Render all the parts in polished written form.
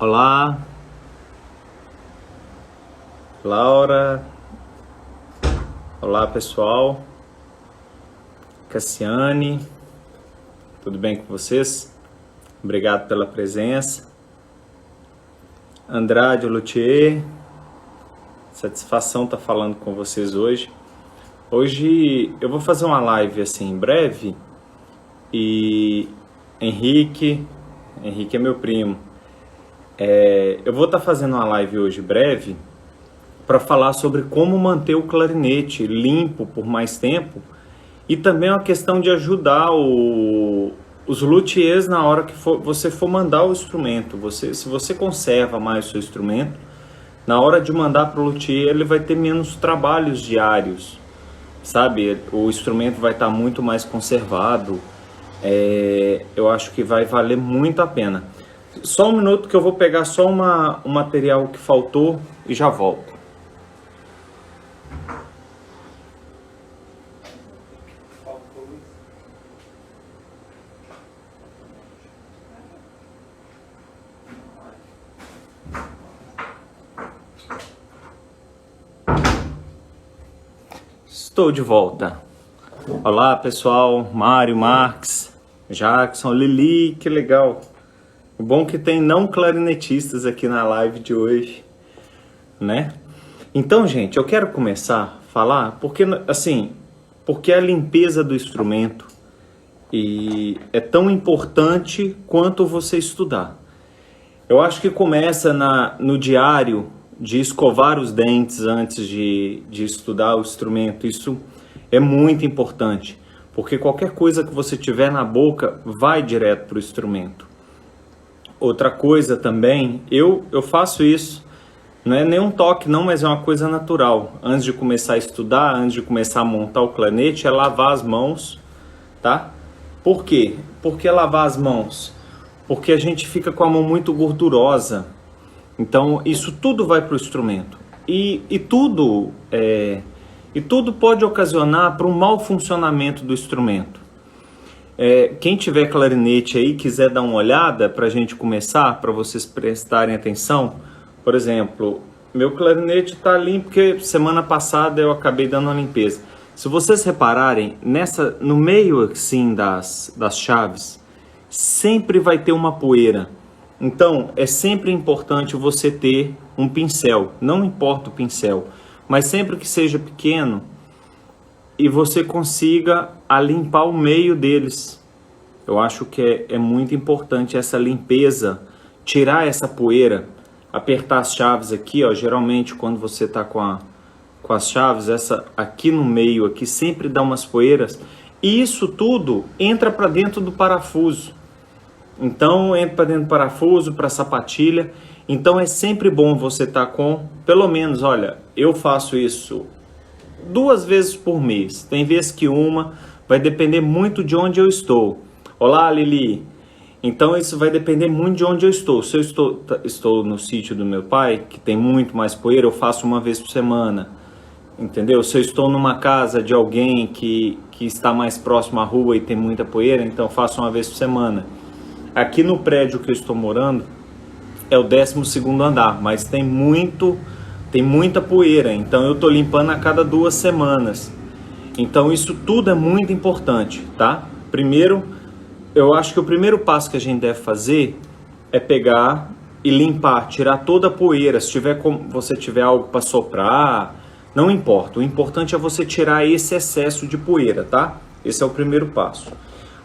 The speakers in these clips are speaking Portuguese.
Olá, Laura. Olá, pessoal. Cassiane, tudo bem com vocês? Obrigado pela presença. Andrade Luthier, satisfação estar falando com vocês hoje. Hoje eu vou fazer uma live assim em breve e Henrique é meu primo. Eu vou estar fazendo uma live hoje breve para falar sobre como manter o clarinete limpo por mais tempo e também uma questão de ajudar os luthiers na hora que você for mandar o instrumento. Se você conserva mais o seu instrumento, na hora de mandar para o luthier ele vai ter menos trabalhos diários, sabe? O instrumento vai estar muito mais conservado. Eu acho que vai valer muito a pena. Só um minuto que eu vou pegar só um material que faltou e já volto. Estou de volta. Olá, pessoal. Mário, Marques, Jackson, Lili, que legal. O bom que tem não clarinetistas aqui na live de hoje, né? Então, gente, eu quero começar a falar porque a limpeza do instrumento é tão importante quanto você estudar. Eu acho que começa no diário de escovar os dentes antes de estudar o instrumento. Isso é muito importante, porque qualquer coisa que você tiver na boca vai direto para o instrumento. Outra coisa também, eu faço isso, não é nenhum toque não, mas é uma coisa natural. Antes de começar a estudar, antes de começar a montar o clarinete, é lavar as mãos, tá? Por quê? Por que lavar as mãos? Porque a gente fica com a mão muito gordurosa. Então, isso tudo vai para o instrumento. E tudo pode ocasionar para um mau funcionamento do instrumento. Quem tiver clarinete aí, quiser dar uma olhada para a gente começar, para vocês prestarem atenção. Por exemplo, meu clarinete está limpo porque semana passada eu acabei dando uma limpeza. Se vocês repararem, no meio assim das chaves, sempre vai ter uma poeira. Então, é sempre importante você ter um pincel, não importa o pincel, mas sempre que seja pequeno e você consiga limpar o meio deles. Eu acho que é muito importante essa limpeza, tirar essa poeira, apertar as chaves aqui, ó, geralmente quando você está com as chaves, essa aqui no meio, aqui sempre dá umas poeiras, e isso tudo entra para dentro do parafuso. Então, entra para dentro do parafuso, para a sapatilha. Então, é sempre bom você estar com, pelo menos, olha, eu faço isso 2 vezes por mês. Tem vezes que uma, vai depender muito de onde eu estou. Olá, Lili. Então, isso vai depender muito de onde eu estou. Se eu estou no sítio do meu pai, que tem muito mais poeira, eu faço 1 vez por semana. Entendeu? Se eu estou numa casa de alguém que está mais próximo à rua e tem muita poeira, então eu faço 1 vez por semana. Aqui no prédio que eu estou morando é o 12º andar, mas tem muita poeira, então eu estou limpando a cada 2 semanas. Então isso tudo é muito importante, tá? Primeiro, eu acho que o primeiro passo que a gente deve fazer é pegar e limpar, tirar toda a poeira. Se você tiver algo para soprar, não importa. O importante é você tirar esse excesso de poeira, tá? Esse é o primeiro passo.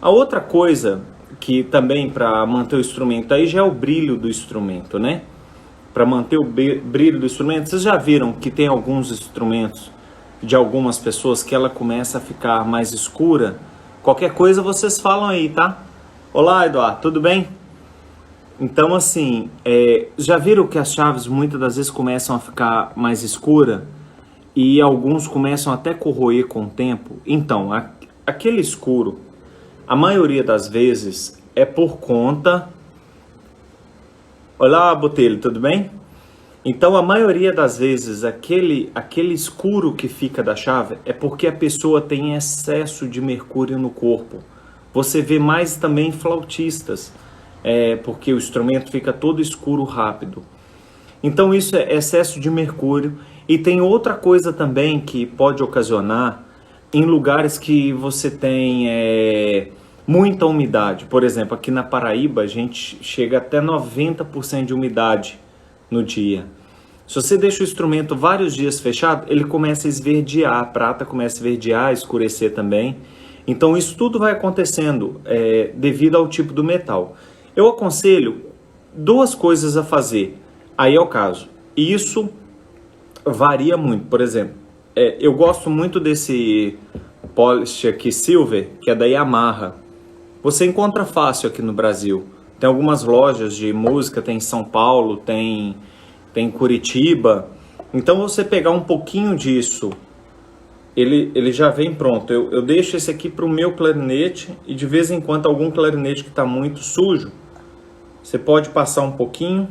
A outra coisa que também para manter o instrumento aí já é o brilho do instrumento, né? Para manter o brilho do instrumento, vocês já viram que tem alguns instrumentos de algumas pessoas que ela começa a ficar mais escura? Qualquer coisa vocês falam aí, tá? Olá, Eduardo, tudo bem? Então, assim, já viram que as chaves muitas das vezes começam a ficar mais escura e alguns começam até a corroer com o tempo? Então, aquele escuro, a maioria das vezes é por conta... Olá, Botelho, tudo bem? Então, a maioria das vezes, aquele escuro que fica da chave é porque a pessoa tem excesso de mercúrio no corpo. Você vê mais também flautistas porque o instrumento fica todo escuro rápido. Então isso é excesso de mercúrio. E tem outra coisa também que pode ocasionar em lugares que você tem muita umidade. Por exemplo, aqui na Paraíba a gente chega até 90% de umidade no dia. Se você deixa o instrumento vários dias fechado, ele começa a esverdear, a prata começa a esverdear, escurecer também. Então isso tudo vai acontecendo devido ao tipo do metal. Eu aconselho duas coisas a fazer, aí é o caso. E isso varia muito. Por exemplo, eu gosto muito desse polish aqui Silver, que é da Yamaha. Você encontra fácil aqui no Brasil. Tem algumas lojas de música, tem em São Paulo, tem em Curitiba. Então você pegar um pouquinho disso, ele já vem pronto. Eu deixo esse aqui para o meu clarinete e de vez em quando algum clarinete que está muito sujo, você pode passar um pouquinho.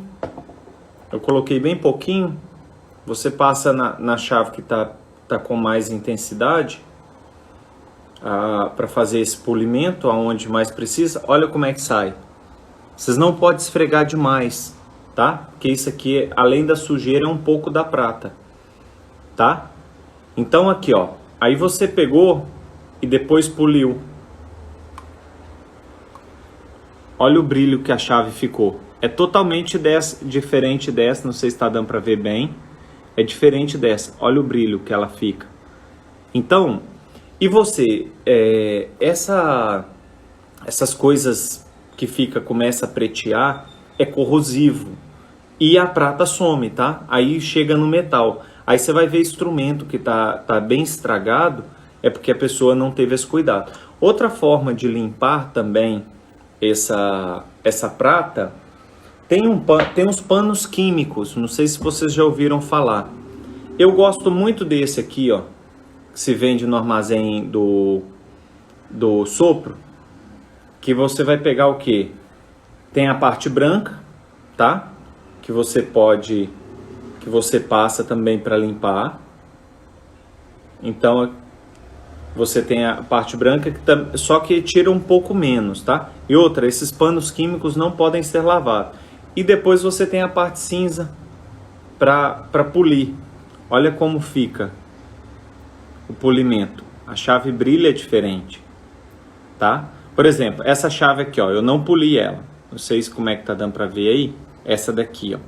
Eu coloquei bem pouquinho. Você passa na chave que tá com mais intensidade para fazer esse polimento aonde mais precisa. Olha como é que sai. Vocês não podem esfregar demais, tá? Porque isso aqui, além da sujeira, é um pouco da prata, tá? Então aqui, ó. Aí você pegou e depois poliu. Olha o brilho que a chave ficou. É totalmente diferente dessa, não sei se está dando para ver bem. É diferente dessa. Olha o brilho que ela fica. Então, e você, essas coisas que começa a pretear, é corrosivo. E a prata some, tá? Aí chega no metal. Aí você vai ver instrumento que tá bem estragado, é porque a pessoa não teve esse cuidado. Outra forma de limpar também essa prata, tem uns panos químicos, não sei se vocês já ouviram falar. Eu gosto muito desse aqui, ó, que se vende no armazém do Sopro, que você vai pegar o quê? Tem a parte branca, tá? Que você passa também para limpar. Então você tem a parte branca, só que tira um pouco menos, tá? E outra, esses panos químicos não podem ser lavados. E depois você tem a parte cinza para polir. Olha como fica o polimento. A chave brilha diferente, tá? Por exemplo, essa chave aqui, ó, eu não poli ela. Não sei como é que tá dando para ver aí. Essa daqui, ó.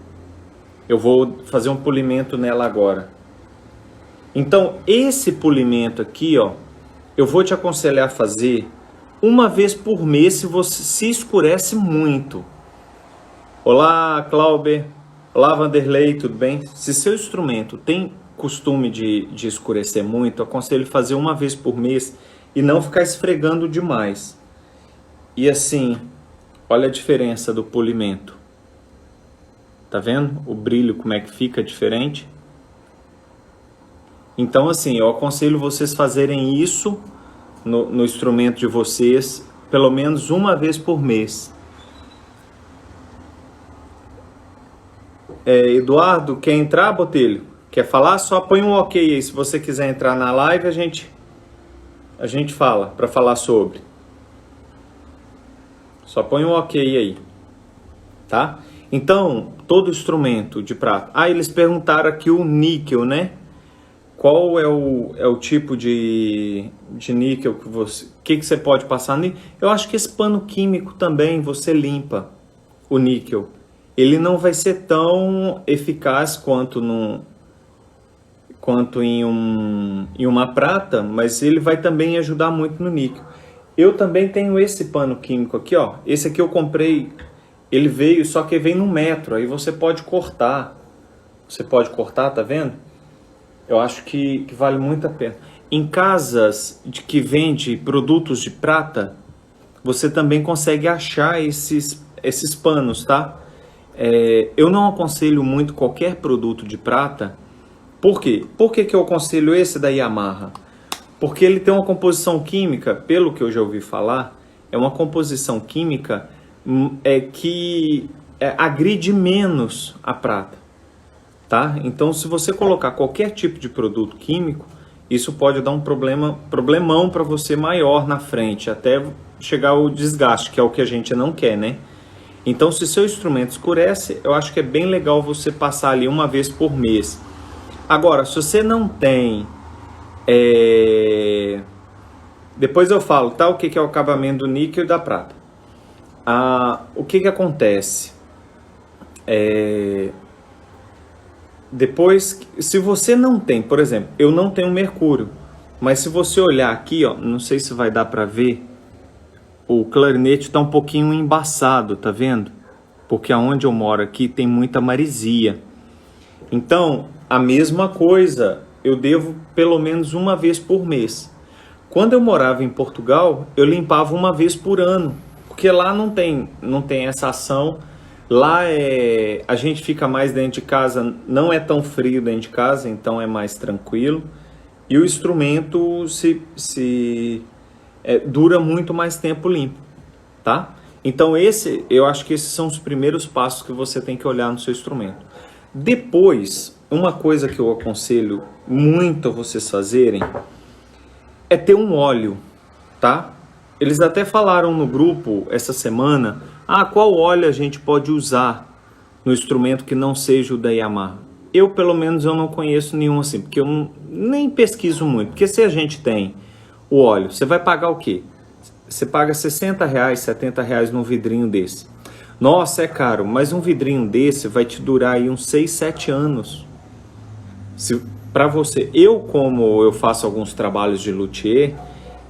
Eu vou fazer um polimento nela agora. Então, esse polimento aqui, ó, eu vou te aconselhar a fazer uma vez por mês se você se escurece muito. Olá, Clauber. Olá, Vanderlei, tudo bem? Se seu instrumento tem costume de escurecer muito, eu aconselho fazer uma vez por mês e não ficar esfregando demais. E assim, olha a diferença do polimento. Tá vendo? O brilho, como é que fica diferente? Então, assim, eu aconselho vocês fazerem isso no instrumento de vocês, pelo menos uma vez por mês. Eduardo, quer entrar, Botelho? Quer falar? Só põe um ok aí. Se você quiser entrar na live, a gente fala, para falar sobre. Só põe um ok aí, tá? Então, todo instrumento de prata. Eles perguntaram aqui o níquel, né? Qual é o tipo de níquel que você... O que você pode passar nisso? Eu acho que esse pano químico também você limpa o níquel. Ele não vai ser tão eficaz quanto em uma prata, mas ele vai também ajudar muito no níquel. Eu também tenho esse pano químico aqui, ó. Esse aqui eu comprei, ele veio, só que vem no metro, aí você pode cortar. Você pode cortar, tá vendo? Eu acho que vale muito a pena. Em casas que vende produtos de prata, você também consegue achar esses panos, tá? Eu não aconselho muito qualquer produto de prata. Por quê? Por que eu aconselho esse da Yamaha? Porque ele tem uma composição química, pelo que eu já ouvi falar, é uma composição química que agride menos a prata, tá? Então, se você colocar qualquer tipo de produto químico, isso pode dar um problemão para você maior na frente, até chegar ao desgaste, que é o que a gente não quer, né? Então, se seu instrumento escurece, eu acho que é bem legal você passar ali uma vez por mês. Agora, se você não tem... Depois eu falo, tá? O que é o acabamento do níquel e da prata. O que acontece? Depois, se você não tem, por exemplo, eu não tenho mercúrio, mas se você olhar aqui, ó, não sei se vai dar para ver, o clarinete está um pouquinho embaçado, tá vendo? Porque aonde eu moro aqui tem muita maresia. Então, a mesma coisa, eu devo pelo menos uma vez por mês. Quando eu morava em Portugal, eu limpava uma vez por ano, porque lá não tem essa ação. Lá a gente fica mais dentro de casa, não é tão frio dentro de casa, então é mais tranquilo. E o instrumento dura muito mais tempo limpo, tá? Então eu acho que esses são os primeiros passos que você tem que olhar no seu instrumento. Depois, uma coisa que eu aconselho muito a vocês fazerem é ter um óleo, tá? Eles até falaram no grupo essa semana, qual óleo a gente pode usar no instrumento que não seja o da Yamaha? Eu, pelo menos, eu não conheço nenhum assim, porque eu nem pesquiso muito. Porque se a gente tem o óleo, você vai pagar o quê? Você paga R$60, R$70 num vidrinho desse. Nossa, é caro, mas um vidrinho desse vai te durar aí uns 6, 7 anos. Para você, como eu faço alguns trabalhos de luthier,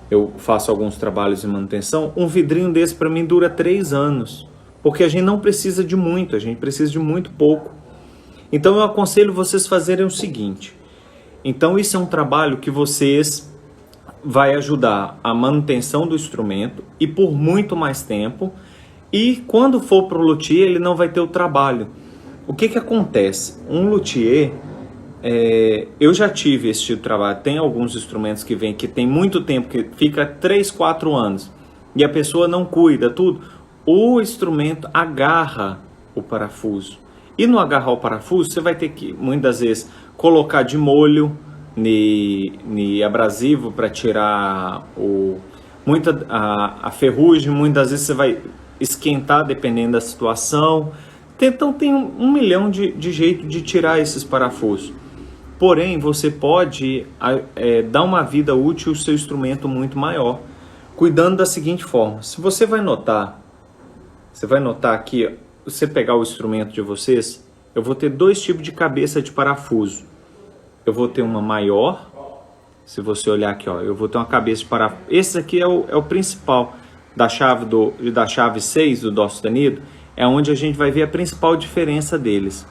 eu faço alguns trabalhos de manutenção, um vidrinho desse para mim dura 3 anos. Porque a gente não precisa de muito, a gente precisa de muito pouco. Então eu aconselho vocês fazerem o seguinte. Então isso é um trabalho que vocês vai ajudar a manutenção do instrumento e por muito mais tempo. E quando for para o luthier, ele não vai ter o trabalho. O que acontece? Um luthier, eu já tive esse tipo de trabalho. Tem alguns instrumentos que vem que tem muito tempo, que fica 3, 4 anos. E a pessoa não cuida, tudo. O instrumento agarra o parafuso. E no agarrar o parafuso, você vai ter que, muitas vezes, colocar de molho no abrasivo para tirar a ferrugem. Muitas vezes você vai esquentar, dependendo da situação. Então tem um milhão de jeitos de tirar esses parafusos. Porém, você pode dar uma vida útil ao seu instrumento muito maior, cuidando da seguinte forma. Se você vai notar aqui, você pegar o instrumento de vocês, eu vou ter 2 tipos de cabeça de parafuso. Eu vou ter uma maior, se você olhar aqui, ó, eu vou ter uma cabeça de parafuso. Esse aqui é o principal da chave 6 do dó sustenido, é onde a gente vai ver a principal diferença deles.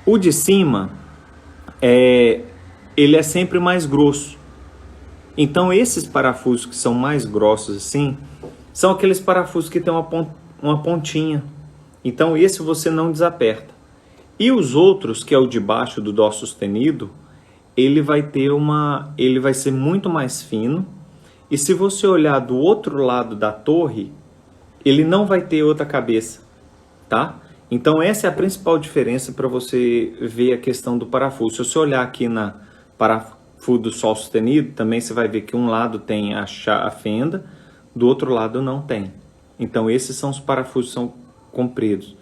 O de cima, ele é sempre mais grosso. Então esses parafusos que são mais grossos assim, são aqueles parafusos que tem uma pontinha. Então esse você não desaperta. E os outros, que é o de baixo do dó sustenido, ele vai ser muito mais fino. E se você olhar do outro lado da torre, ele não vai ter outra cabeça, tá? Então essa é a principal diferença para você ver a questão do parafuso. Se você olhar aqui na parafuso do sol sustenido, também você vai ver que um lado tem a fenda, do outro lado não tem. Então esses são os parafusos que são compridos.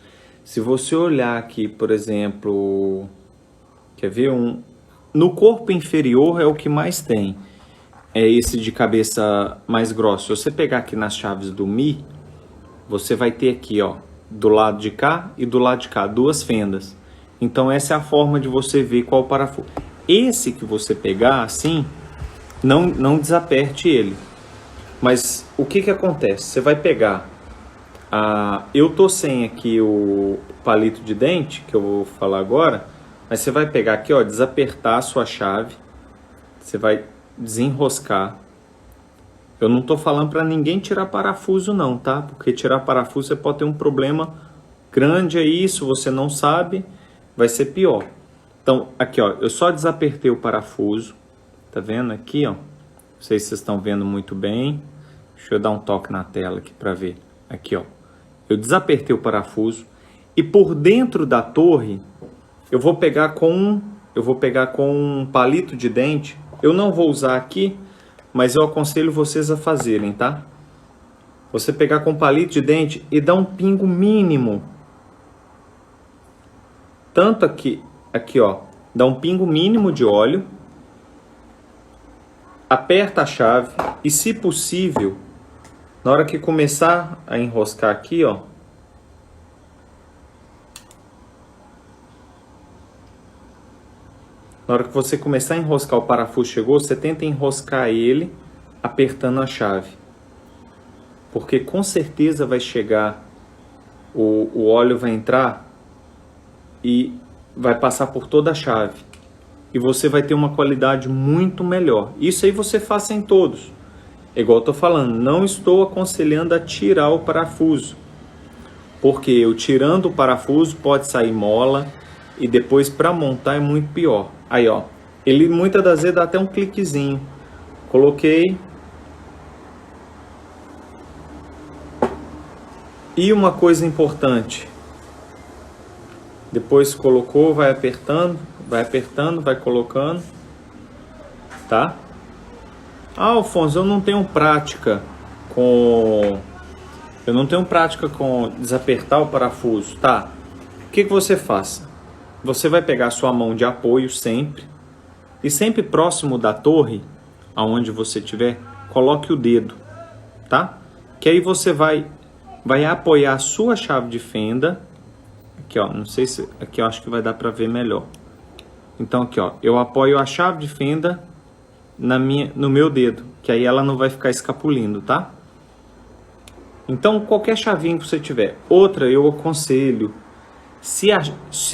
Se você olhar aqui, por exemplo, quer ver no corpo inferior é o que mais tem. É esse de cabeça mais grossa. Se você pegar aqui nas chaves do Mi, você vai ter aqui, ó, do lado de cá e do lado de cá, 2 fendas. Então essa é a forma de você ver qual parafuso. Esse que você pegar assim, não desaperte ele. Mas o que acontece? Você vai pegar, eu tô sem aqui o palito de dente, que eu vou falar agora, mas você vai pegar aqui, ó, desapertar a sua chave, você vai desenroscar. Eu não tô falando para ninguém tirar parafuso não, tá? Porque tirar parafuso você pode ter um problema grande aí, se você não sabe, vai ser pior. Então, aqui, ó, eu só desapertei o parafuso, tá vendo aqui, ó? Não sei se vocês estão vendo muito bem. Deixa eu dar um toque na tela aqui para ver. Aqui, ó. Eu desapertei o parafuso e por dentro da torre eu vou pegar com um palito de dente. Eu não vou usar aqui, mas eu aconselho vocês a fazerem, tá? Você pegar com palito de dente e dar um pingo mínimo. Tanto aqui, ó, dá um pingo mínimo de óleo. Aperta a chave e, se possível, na hora que começar a enroscar aqui, ó, na hora que você começar a enroscar, o parafuso chegou, você tenta enroscar ele apertando a chave. Porque com certeza vai chegar, o óleo vai entrar e vai passar por toda a chave. E você vai ter uma qualidade muito melhor. Isso aí você faça em todos. É igual eu tô falando, não estou aconselhando a tirar o parafuso. Porque eu tirando o parafuso pode sair mola e depois para montar é muito pior. Aí, ó, ele muitas das vezes dá até um cliquezinho. Coloquei. E uma coisa importante. Depois colocou, vai apertando, vai colocando. Tá? Ah, Alfonso, eu não tenho prática com desapertar o parafuso. Tá. O que você faz? Você vai pegar a sua mão de apoio sempre. E sempre próximo da torre, aonde você estiver, coloque o dedo. Tá? Que aí você vai apoiar a sua chave de fenda. Aqui, ó, não sei se... Aqui eu acho que vai dar para ver melhor. Então aqui, ó, eu apoio a chave de fenda no meu dedo, que aí ela não vai ficar escapulindo, tá? Então qualquer chavinho que você tiver. Outra, eu aconselho, se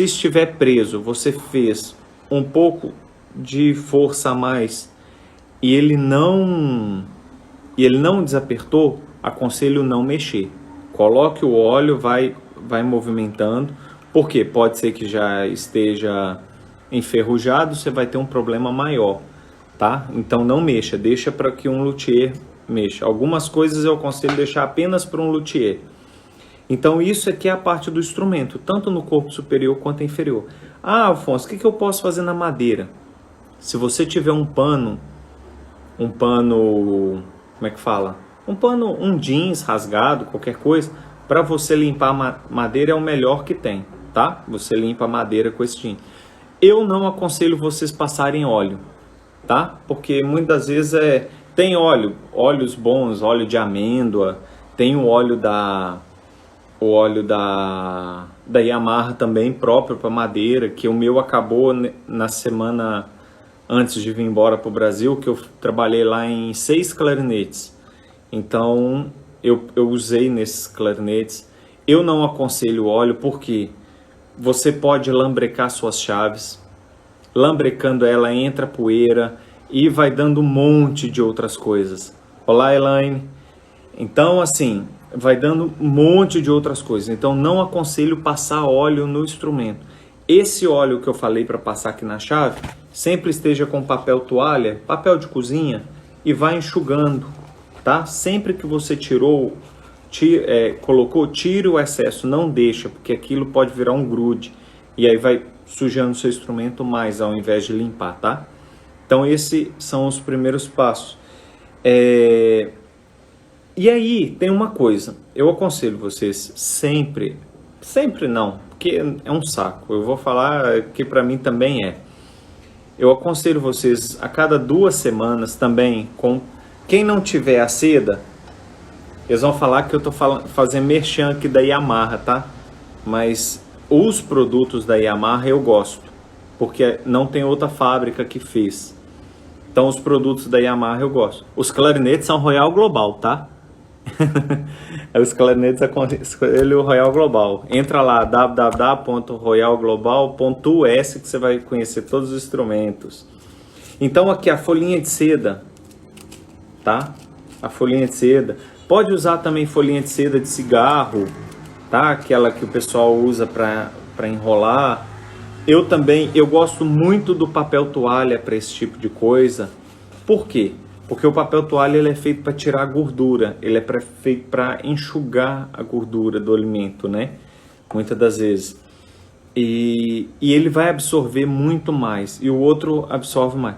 estiver preso, você fez um pouco de força a mais e ele não desapertou, aconselho não mexer. Coloque o óleo, vai movimentando, porque pode ser que já esteja enferrujado, você vai ter um problema maior, tá? Então não mexa, deixa para que um luthier mexa. Algumas coisas eu aconselho deixar apenas para um luthier. Então isso aqui é a parte do instrumento, tanto no corpo superior quanto inferior. Ah, Alfonso, o que eu posso fazer na madeira? Se você tiver um pano, como é que fala? Um jeans rasgado, qualquer coisa, para você limpar a madeira é o melhor que tem, tá? Você limpa a madeira com esse jeans. Eu não aconselho vocês passarem óleo, tá? Porque muitas vezes tem óleos bons, óleo de amêndoa, tem o óleo da Yamaha também, próprio para madeira, que o meu acabou na semana antes de vir embora para o Brasil, que eu trabalhei lá em 6 clarinetes. Então eu usei nesses clarinetes. Eu não aconselho óleo porque você pode lambrecar suas chaves. Lambrecando ela entra poeira e vai dando um monte de outras coisas. Olá, Elaine. Então, assim, vai dando um monte de outras coisas. Então, não aconselho passar óleo no instrumento. Esse óleo que eu falei para passar aqui na chave, sempre esteja com papel toalha, papel de cozinha, e vai enxugando, tá? Sempre que você colocou, tire o excesso, não deixa, porque aquilo pode virar um grude. E aí vai sujando seu instrumento mais, ao invés de limpar, tá? Então, esses são os primeiros passos. E aí, tem uma coisa. Eu aconselho vocês sempre não, porque é um saco. Eu vou falar que para mim também é. Eu aconselho vocês a cada 2 semanas também, quem não tiver a seda, eles vão falar que eu tô fazendo merchan aqui da Yamaha, tá? Mas os produtos da Yamaha eu gosto, porque não tem outra fábrica que fez. Então os produtos da Yamaha eu gosto. Os clarinetes são Royal Global, tá? Os clarinetes aconselho o Royal Global. Entra lá, www.royalglobal.us, que você vai conhecer todos os instrumentos. Então aqui a folhinha de seda, tá? A folhinha de seda. Pode usar também folhinha de seda de cigarro, tá? Aquela que o pessoal usa para enrolar. Eu gosto muito do papel toalha para esse tipo de coisa. Por quê? Porque o papel toalha ele é feito para tirar a gordura, ele é feito para enxugar a gordura do alimento, né? Muitas das vezes. E ele vai absorver muito mais, e o outro absorve mais.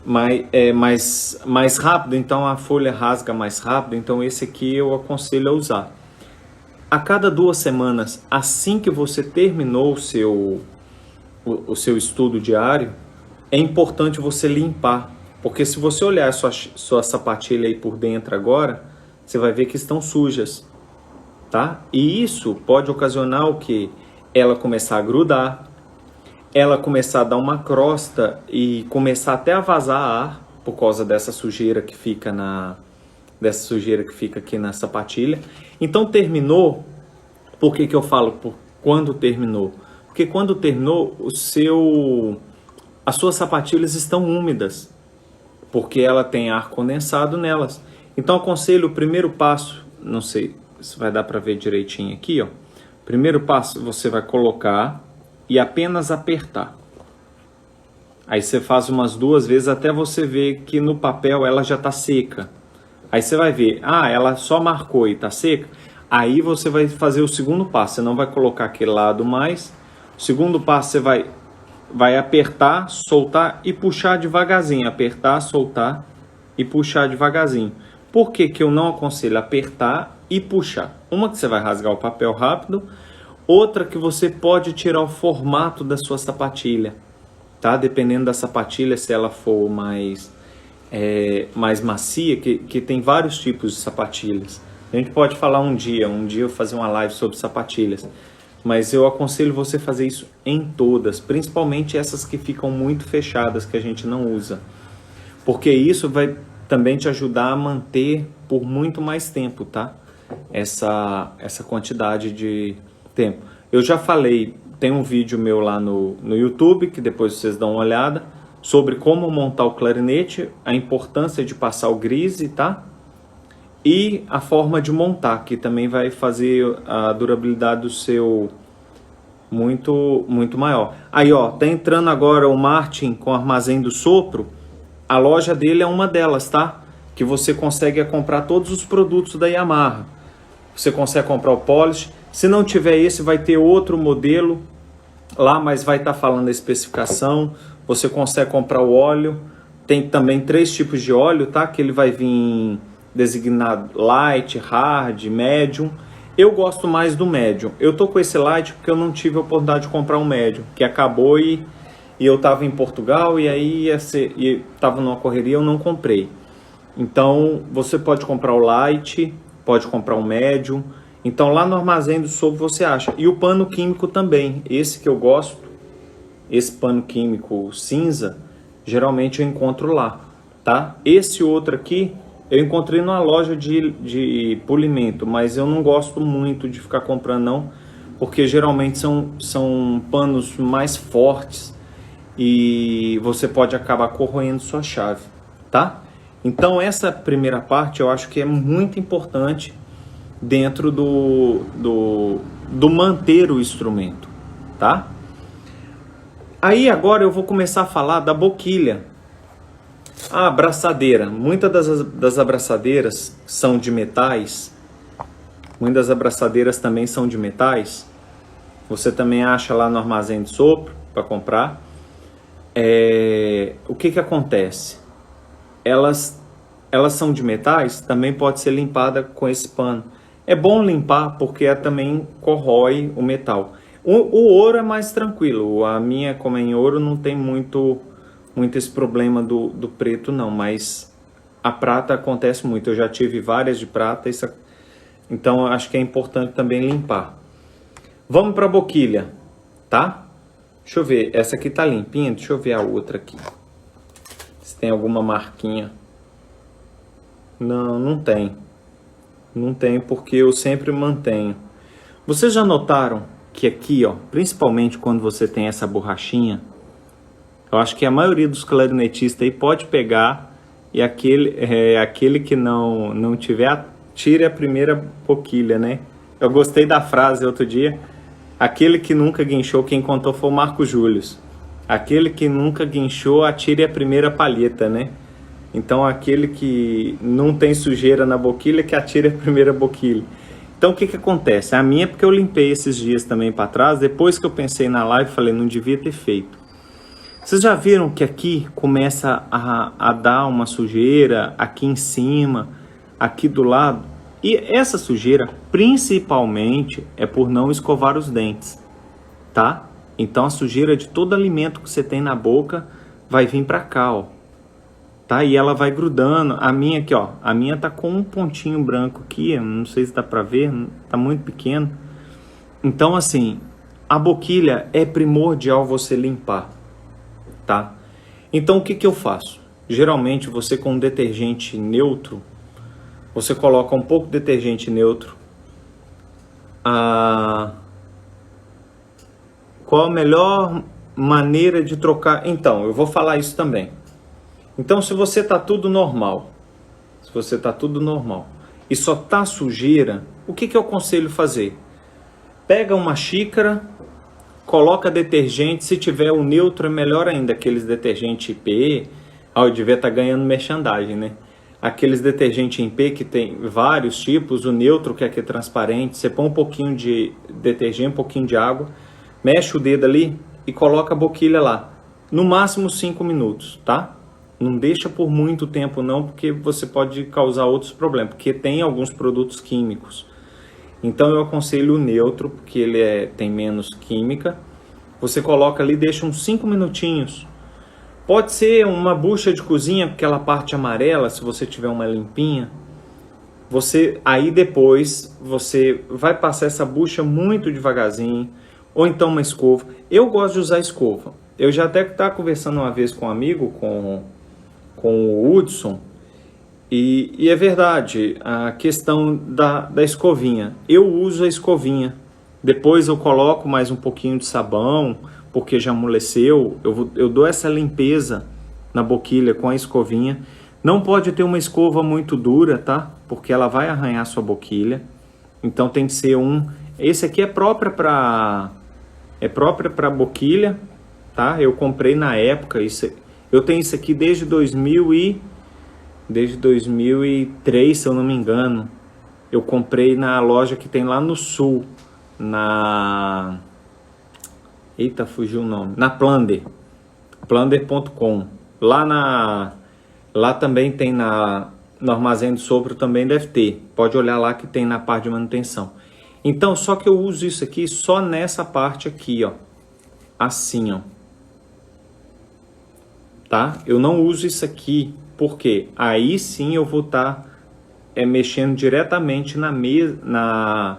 mais rápido, então a folha rasga mais rápido, então esse aqui eu aconselho a usar. A cada 2 semanas, assim que você terminou o seu estudo diário, é importante você limpar, porque se você olhar a sua sapatilha aí por dentro agora, você vai ver que estão sujas, tá? E isso pode ocasionar o quê? Ela começar a grudar, ela começar a dar uma crosta e começar até a vazar ar por causa dessa sujeira que fica aqui na sapatilha. Então terminou. Por que eu falo quando terminou? Porque quando terminou, as suas sapatilhas estão úmidas, porque ela tem ar condensado nelas. Então aconselho o primeiro passo, não sei se vai dar para ver direitinho aqui, ó. Primeiro passo, você vai colocar e apenas apertar. Aí você faz umas 2 vezes até você ver que no papel ela já está seca. Aí você vai ver, ela só marcou e está seca. Aí você vai fazer o segundo passo, você não vai colocar aquele lado mais. O segundo passo você vai apertar, soltar e puxar devagarzinho. Apertar, soltar e puxar devagarzinho. Por que que eu não aconselho apertar e puxar? Uma que você vai rasgar o papel rápido, outra que você pode tirar o formato da sua sapatilha, tá? Dependendo da sapatilha, se ela for mais macia, que tem vários tipos de sapatilhas. A gente pode falar um dia eu fazer uma live sobre sapatilhas, mas eu aconselho você fazer isso em todas, principalmente essas que ficam muito fechadas, que a gente não usa, porque isso vai também te ajudar a manter por muito mais tempo, tá? Essa quantidade de tempo. Eu já falei, tem um vídeo meu lá no YouTube, que depois vocês dão uma olhada, sobre como montar o clarinete, a importância de passar o grise, tá? E a forma de montar, que também vai fazer a durabilidade do seu muito maior. Aí, ó, tá entrando agora o Martin com o Armazém do Sopro. A loja dele é uma delas, tá? Que você consegue comprar todos os produtos da Yamaha. Você consegue comprar o polish. Se não tiver esse, vai ter outro modelo lá, mas vai estar falando a especificação. Você consegue comprar o óleo. Tem também 3 tipos de óleo, tá? Que ele vai vir designado light, hard, medium. Eu gosto mais do medium. Eu tô com esse light porque eu não tive a oportunidade de comprar um medium, que acabou e eu tava em Portugal e aí tava numa correria, eu não comprei. Então você pode comprar o light, pode comprar o medium. Então lá no Armazém do Sopro você acha. E o pano químico também, esse que eu gosto, esse pano químico cinza, geralmente eu encontro lá, tá? Esse outro aqui eu encontrei numa loja de polimento, mas eu não gosto muito de ficar comprando não, porque geralmente são panos mais fortes e você pode acabar corroendo sua chave, tá? Então essa primeira parte eu acho que é muito importante dentro do manter o instrumento, tá? Aí agora eu vou começar a falar da boquilha. A abraçadeira. Muitas das abraçadeiras são de metais. Muitas abraçadeiras também são de metais. Você também acha lá no Armazém de Sopro para comprar. O que acontece? Elas são de metais, também pode ser limpada com esse pano. É bom limpar porque também corrói o metal. O ouro é mais tranquilo. A minha, como é em ouro, não tem muito esse problema do preto não, mas a prata acontece muito. Eu já tive várias de prata, então acho que é importante também limpar. Vamos para a boquilha, tá? Deixa eu ver, essa aqui tá limpinha, deixa eu ver a outra aqui. Se tem alguma marquinha. Não tem. Não tem porque eu sempre mantenho. Vocês já notaram que aqui, ó, principalmente quando você tem essa borrachinha, eu acho que a maioria dos clarinetistas aí pode pegar e aquele que não tiver, tire a primeira boquilha, né? Eu gostei da frase outro dia, aquele que nunca guinchou, quem contou foi o Marco Július. Aquele que nunca guinchou, atire a primeira palheta, né? Então aquele que não tem sujeira na boquilha, que atire a primeira boquilha. Então o que acontece? A minha, porque eu limpei esses dias também para trás, depois que eu pensei na live, falei, não devia ter feito. Vocês já viram que aqui começa a dar uma sujeira aqui em cima, aqui do lado? E essa sujeira principalmente é por não escovar os dentes, tá? Então a sujeira de todo alimento que você tem na boca vai vir pra cá, ó. Tá? E ela vai grudando. A minha aqui, ó. A minha tá com um pontinho branco aqui. Não sei se dá pra ver. Tá muito pequeno. Então, assim, a boquilha é primordial você limpar, tá? Então, o que que eu faço? Geralmente, você com detergente neutro, você coloca um pouco de detergente neutro. Qual a melhor maneira de trocar? Então, eu vou falar isso também. Então, se você tá tudo normal, e só tá sujeira, o que que eu aconselho fazer? Pega uma xícara, coloca detergente, se tiver o neutro é melhor ainda, aqueles detergente IP, eu devia estar ganhando merchandising, né? Aqueles detergente em P que tem vários tipos, o neutro que é transparente, você põe um pouquinho de detergente, um pouquinho de água, mexe o dedo ali e coloca a boquilha lá, no máximo 5 minutos, tá? Não deixa por muito tempo não, porque você pode causar outros problemas, porque tem alguns produtos químicos. Então eu aconselho o neutro, porque ele tem menos química. Você coloca ali, deixa uns 5 minutinhos. Pode ser uma bucha de cozinha, aquela parte amarela, se você tiver uma limpinha. Aí depois você vai passar essa bucha muito devagarzinho, ou então uma escova. Eu gosto de usar escova. Eu já até estava conversando uma vez com um amigo, com o Hudson, e é verdade, a questão da escovinha. Eu uso a escovinha, depois eu coloco mais um pouquinho de sabão, porque já amoleceu, eu dou essa limpeza na boquilha com a escovinha. Não pode ter uma escova muito dura, tá? Porque ela vai arranhar sua boquilha. Então tem que ser esse aqui é própria para boquilha, tá? Eu comprei na época, eu tenho isso aqui desde 2003, se eu não me engano. Eu comprei na loja que tem lá no sul, eita, fugiu o nome, na Plunder.com. Lá também tem no Armazém do Sopro, também deve ter. Pode olhar lá que tem na parte de manutenção. Então, só que eu uso isso aqui só nessa parte aqui, ó. Assim, ó. Tá? Eu não uso isso aqui, porque aí sim eu vou estar mexendo diretamente na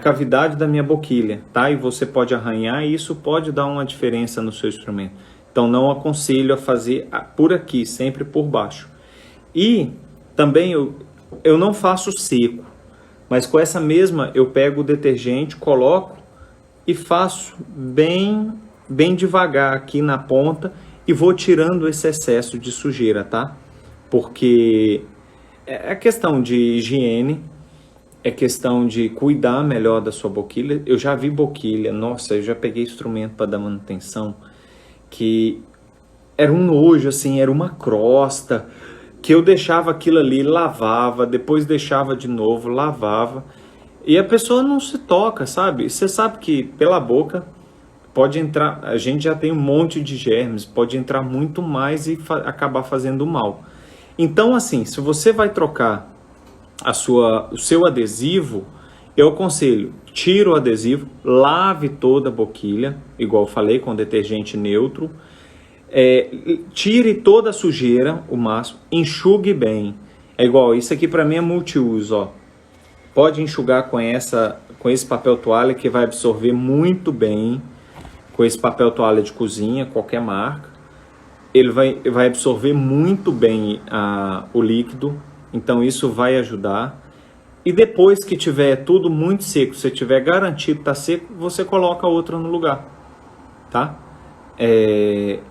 cavidade da minha boquilha, tá? E você pode arranhar e isso pode dar uma diferença no seu instrumento. Então não aconselho a fazer por aqui, sempre por baixo. E também eu não faço seco, mas com essa mesma eu pego o detergente, coloco e faço bem devagar aqui na ponta e vou tirando esse excesso de sujeira, tá? Porque é questão de higiene, é questão de cuidar melhor da sua boquilha. Eu já vi boquilha, nossa, eu já peguei instrumento para dar manutenção, que era um nojo, assim, era uma crosta, que eu deixava aquilo ali, lavava, depois deixava de novo, lavava, e a pessoa não se toca, sabe? Você sabe que pela boca pode entrar, a gente já tem um monte de germes, pode entrar muito mais e acabar fazendo mal. Então, assim, se você vai trocar o seu adesivo, eu aconselho, tira o adesivo, lave toda a boquilha, igual eu falei, com detergente neutro, tire toda a sujeira, o máximo, enxugue bem. É igual, isso aqui para mim é multiuso, ó. Pode enxugar com esse papel toalha que vai absorver muito bem, com esse papel toalha de cozinha, qualquer marca. Ele vai absorver muito bem o líquido, então isso vai ajudar. E depois que tiver tudo muito seco, se tiver garantido que está seco, você coloca outra no lugar, tá?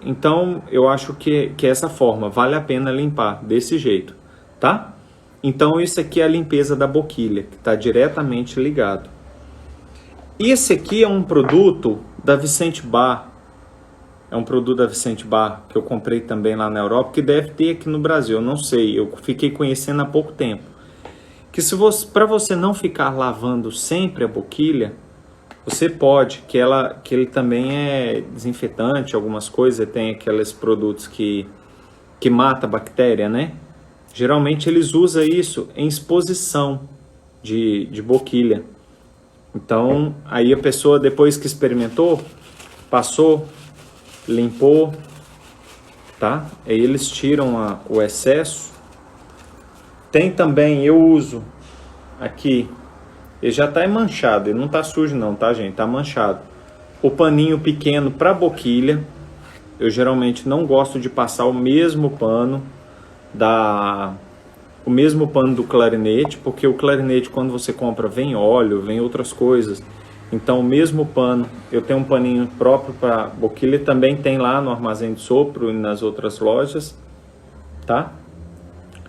Então eu acho que essa forma vale a pena limpar desse jeito, tá? Então isso aqui é a limpeza da boquilha, que está diretamente ligado. E esse aqui é um produto da Vicente Bar. É um produto da Vicente Bar que eu comprei também lá na Europa, que deve ter aqui no Brasil, eu não sei, eu fiquei conhecendo há pouco tempo. Que para você não ficar lavando sempre a boquilha, Você pode, que ele também é desinfetante, algumas coisas, tem aqueles produtos que mata a bactéria, né? Geralmente eles usam isso em exposição de boquilha. Então, aí a pessoa, depois que experimentou, passou, limpou, tá? Aí eles tiram o excesso. Tem também, eu uso aqui, ele já tá manchado, ele não tá sujo não, tá, gente? Tá manchado. O paninho pequeno para boquilha. Eu geralmente não gosto de passar o mesmo pano do clarinete, porque o clarinete, quando você compra, vem óleo, vem outras coisas. Então o mesmo pano, eu tenho um paninho próprio para boquilha, também tem lá no Armazém de Sopro e nas outras lojas, tá?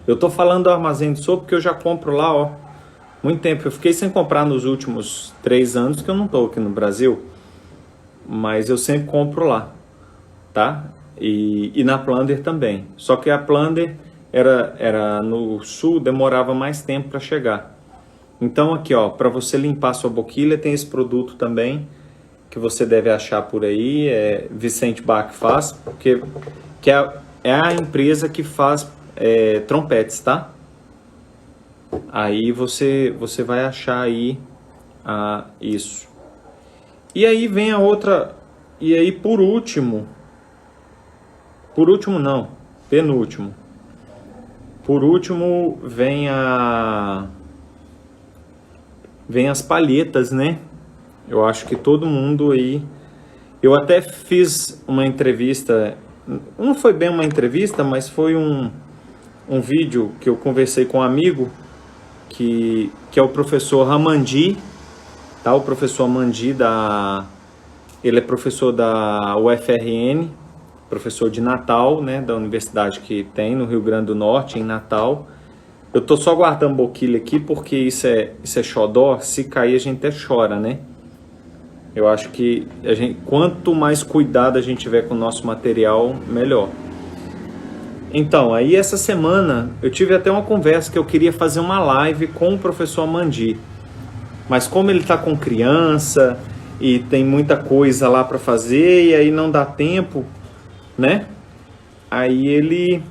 Eu tô falando do Armazém de Sopro porque eu já compro lá, ó, muito tempo. Eu fiquei sem comprar nos últimos 3 anos que eu não tô aqui no Brasil, mas eu sempre compro lá, tá? E na Plunder também. Só que a Plunder era no sul, demorava mais tempo para chegar. Então aqui, ó, para você limpar sua boquilha, tem esse produto também que você deve achar por aí, Vicente Bach faz, porque é a empresa que faz trompetes, tá? Aí você vai achar aí isso. E aí vem a outra, e aí penúltimo. Por último vem as palhetas, né? Eu acho que todo mundo aí... Eu até fiz uma entrevista, não foi bem uma entrevista, mas foi um vídeo que eu conversei com um amigo, que é o professor Ramandi, tá? O professor Ramandi, ele é professor da UFRN, professor de Natal, né, da universidade que tem no Rio Grande do Norte, em Natal. Eu tô só guardando boquilha aqui porque isso é xodó, se cair a gente até chora, né? Eu acho que quanto mais cuidado a gente tiver com o nosso material, melhor. Então, aí essa semana eu tive até uma conversa que eu queria fazer uma live com o professor Mandi. Mas como ele tá com criança e tem muita coisa lá para fazer e aí não dá tempo, né? Aí ele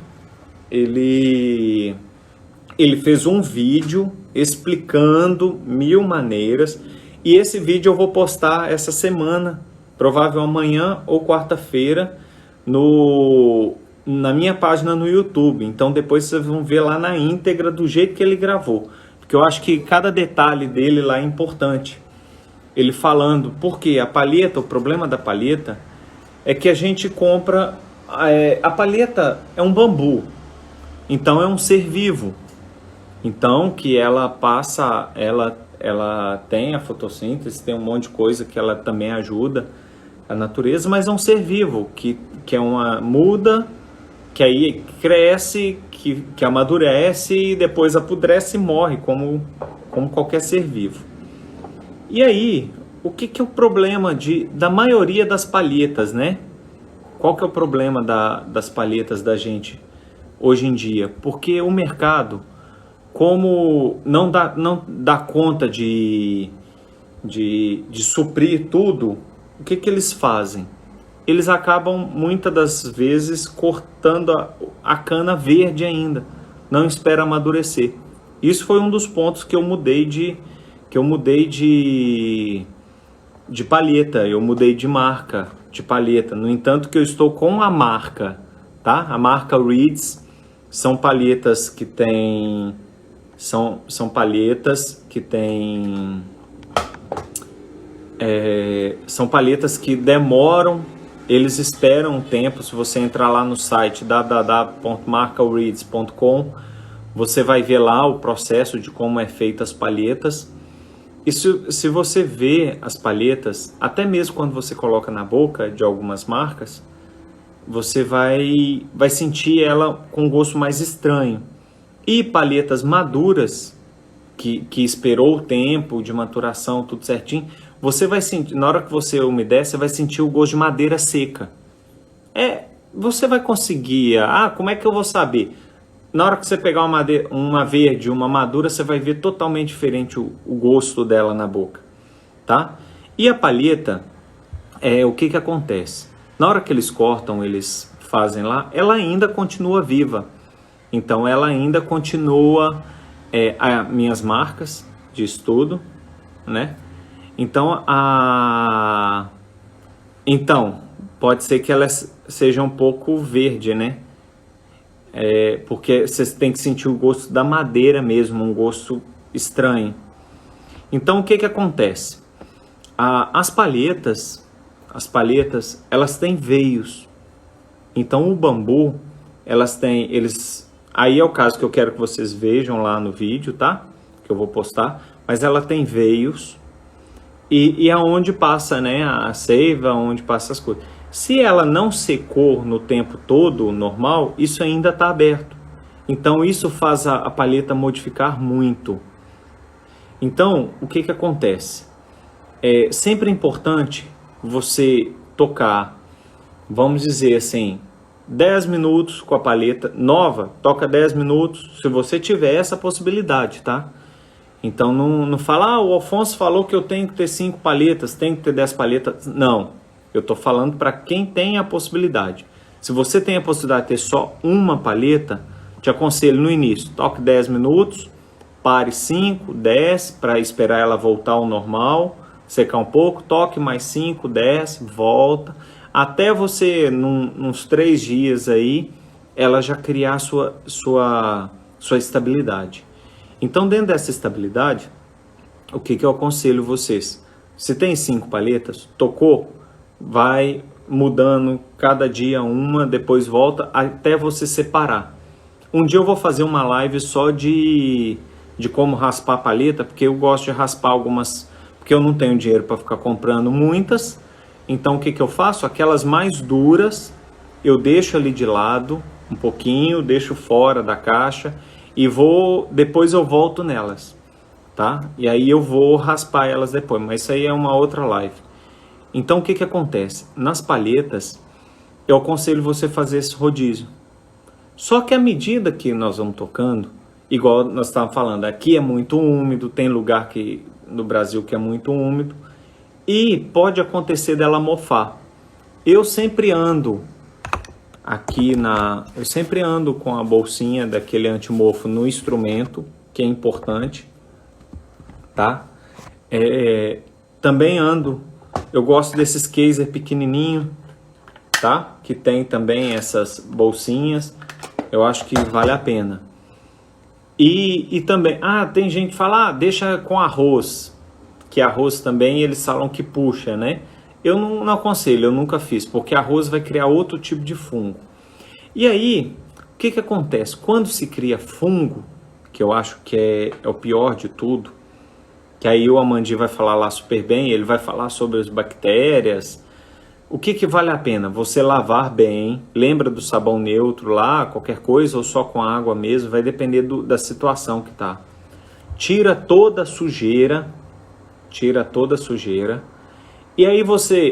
fez um vídeo explicando 1000 maneiras, e esse vídeo eu vou postar essa semana, provável amanhã ou quarta-feira, na minha página no YouTube. Então depois vocês vão ver lá na íntegra do jeito que ele gravou, porque eu acho que cada detalhe dele lá é importante. Ele falando, porque a palheta, o problema da palheta é que a gente compra, a palheta é um bambu, então é um ser vivo, então que ela passa, ela tem a fotossíntese, tem um monte de coisa que ela também ajuda a natureza, mas é um ser vivo, que é uma muda, que aí cresce, que amadurece e depois apodrece e morre, como qualquer ser vivo. E aí, o que é o problema da maioria das palhetas, né? Qual que é o problema das palhetas da gente hoje em dia? Porque o mercado, como não dá conta de suprir tudo, o que eles fazem? Eles acabam, muitas das vezes, cortando a cana verde ainda. Não espera amadurecer. Isso foi um dos pontos que eu mudei de palheta, eu mudei de marca de palheta. No entanto, que eu estou com a marca, tá? A marca Reeds são palhetas que tem são palhetas que tem são palhetas que demoram, eles esperam um tempo. Se você entrar lá no site www.marcareeds.com, você vai ver lá o processo de como é feita as palhetas. E se você vê as palhetas, até mesmo quando você coloca na boca de algumas marcas, você vai sentir ela com um gosto mais estranho. E palhetas maduras, que esperou o tempo de maturação, tudo certinho, você vai sentir, na hora que você umedece, você vai sentir o gosto de madeira seca. Você vai conseguir, como é que eu vou saber? Na hora que você pegar uma verde, uma madura, você vai ver totalmente diferente o gosto dela na boca, tá? E a palheta, o que acontece? Na hora que eles cortam, eles fazem lá, ela ainda continua viva. Então ela ainda continua as minhas marcas de estudo, né? Então pode ser que ela seja um pouco verde, né? Porque você tem que sentir o gosto da madeira mesmo, um gosto estranho. Então o que acontece? As palhetas, elas têm veios. Então o bambu, aí é o caso que eu quero que vocês vejam lá no vídeo, tá? Que eu vou postar. Mas ela tem veios e aonde passa, né, a seiva, onde passa as coisas. Se ela não secou no tempo todo, normal, isso ainda está aberto. Então isso faz a palheta modificar muito. Então, o que acontece? É sempre importante você tocar, vamos dizer assim, 10 minutos com a palheta nova, toca 10 minutos, se você tiver essa possibilidade, tá? Então não fala, o Alfonso falou que eu tenho que ter 5 palhetas, tenho que ter 10 palhetas. Não, eu tô falando para quem tem a possibilidade. Se você tem a possibilidade de ter só uma palheta, te aconselho no início, toque 10 minutos, pare 5, 10, para esperar ela voltar ao normal, secar um pouco, toque mais 5, 10, volta, até você, nos 3 dias aí, ela já criar sua estabilidade. Então, dentro dessa estabilidade, o que eu aconselho vocês? Se tem 5 palhetas, tocou, vai mudando cada dia uma, depois volta, até você separar. Um dia eu vou fazer uma live só de como raspar a palheta, porque eu gosto de raspar algumas, porque eu não tenho dinheiro para ficar comprando muitas. Então, o que eu faço? Aquelas mais duras, eu deixo ali de lado um pouquinho, deixo fora da caixa e depois eu volto nelas, tá? E aí eu vou raspar elas depois, mas isso aí é uma outra live. Então, o que acontece? Nas palhetas, eu aconselho você fazer esse rodízio. Só que à medida que nós vamos tocando, igual nós estávamos falando, aqui é muito úmido, tem lugar no Brasil que é muito úmido, e pode acontecer dela mofar. Eu sempre ando com a bolsinha daquele antimofo no instrumento, que é importante, tá? Também eu gosto desses caser pequenininho, tá? Que tem também essas bolsinhas, eu acho que vale a pena. E também, tem gente que fala, deixa com arroz, que arroz também eles falam que puxa, né? Eu não aconselho, eu nunca fiz, porque arroz vai criar outro tipo de fungo. E aí, o que acontece? Quando se cria fungo, que eu acho que é o pior de tudo, que aí o Amandi vai falar lá super bem, ele vai falar sobre as bactérias. O que vale a pena? Você lavar bem, lembra do sabão neutro lá, qualquer coisa, ou só com água mesmo, vai depender da situação que tá. Tira toda a sujeira, e aí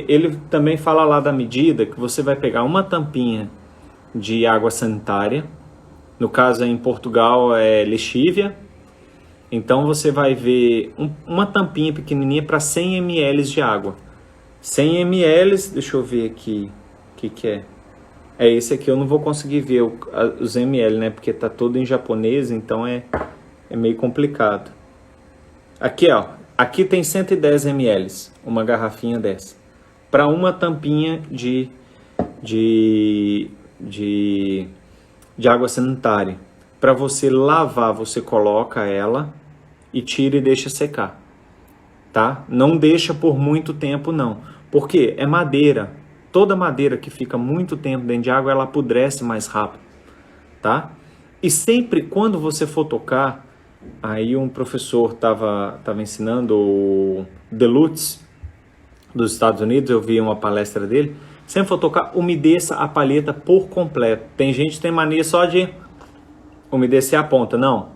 ele também fala lá da medida que você vai pegar uma tampinha de água sanitária, no caso em Portugal é lexívia, então você vai ver uma tampinha pequenininha para 100 ml de água. 100 ml, deixa eu ver aqui o que é. Esse aqui eu não vou conseguir ver os ml, né? Porque tá todo em japonês, então é meio complicado. Aqui, ó. Aqui tem 110 ml, uma garrafinha dessa. Para uma tampinha de água sanitária. Para você lavar, você coloca ela e tira e deixa secar. Tá? Não deixa por muito tempo não, porque é madeira, toda madeira que fica muito tempo dentro de água, ela apodrece mais rápido, tá? E sempre quando você for tocar, aí um professor tava ensinando, o DeLutz, dos Estados Unidos, eu vi uma palestra dele, sempre for tocar, umedeça a palheta por completo. Tem gente que tem mania só de umedecer a ponta, não,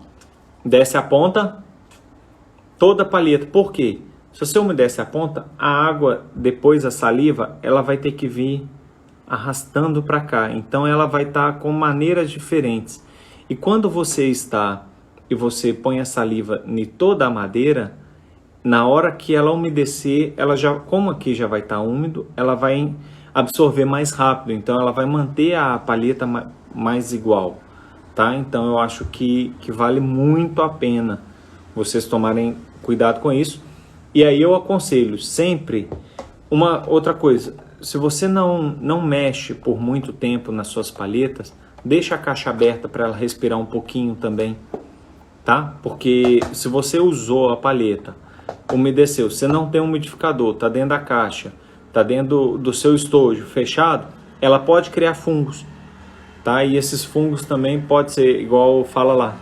desce a ponta, toda a palheta. Por quê? Se você umedece a ponta, a água, depois a saliva, ela vai ter que vir arrastando para cá. Então ela vai estar com maneiras diferentes. E quando você põe a saliva em toda a madeira, na hora que ela umedecer, ela já, como aqui já vai estar úmido, ela vai absorver mais rápido, então ela vai manter a palheta mais igual, tá? Então eu acho que vale muito a pena vocês tomarem cuidado com isso. E aí eu aconselho sempre uma outra coisa, se você não mexe por muito tempo nas suas palhetas, deixa a caixa aberta para ela respirar um pouquinho também, tá? Porque se você usou a palheta, umedeceu, você não tem um umidificador, tá dentro da caixa, tá dentro do seu estojo fechado, ela pode criar fungos, tá? E esses fungos também pode ser igual fala lá,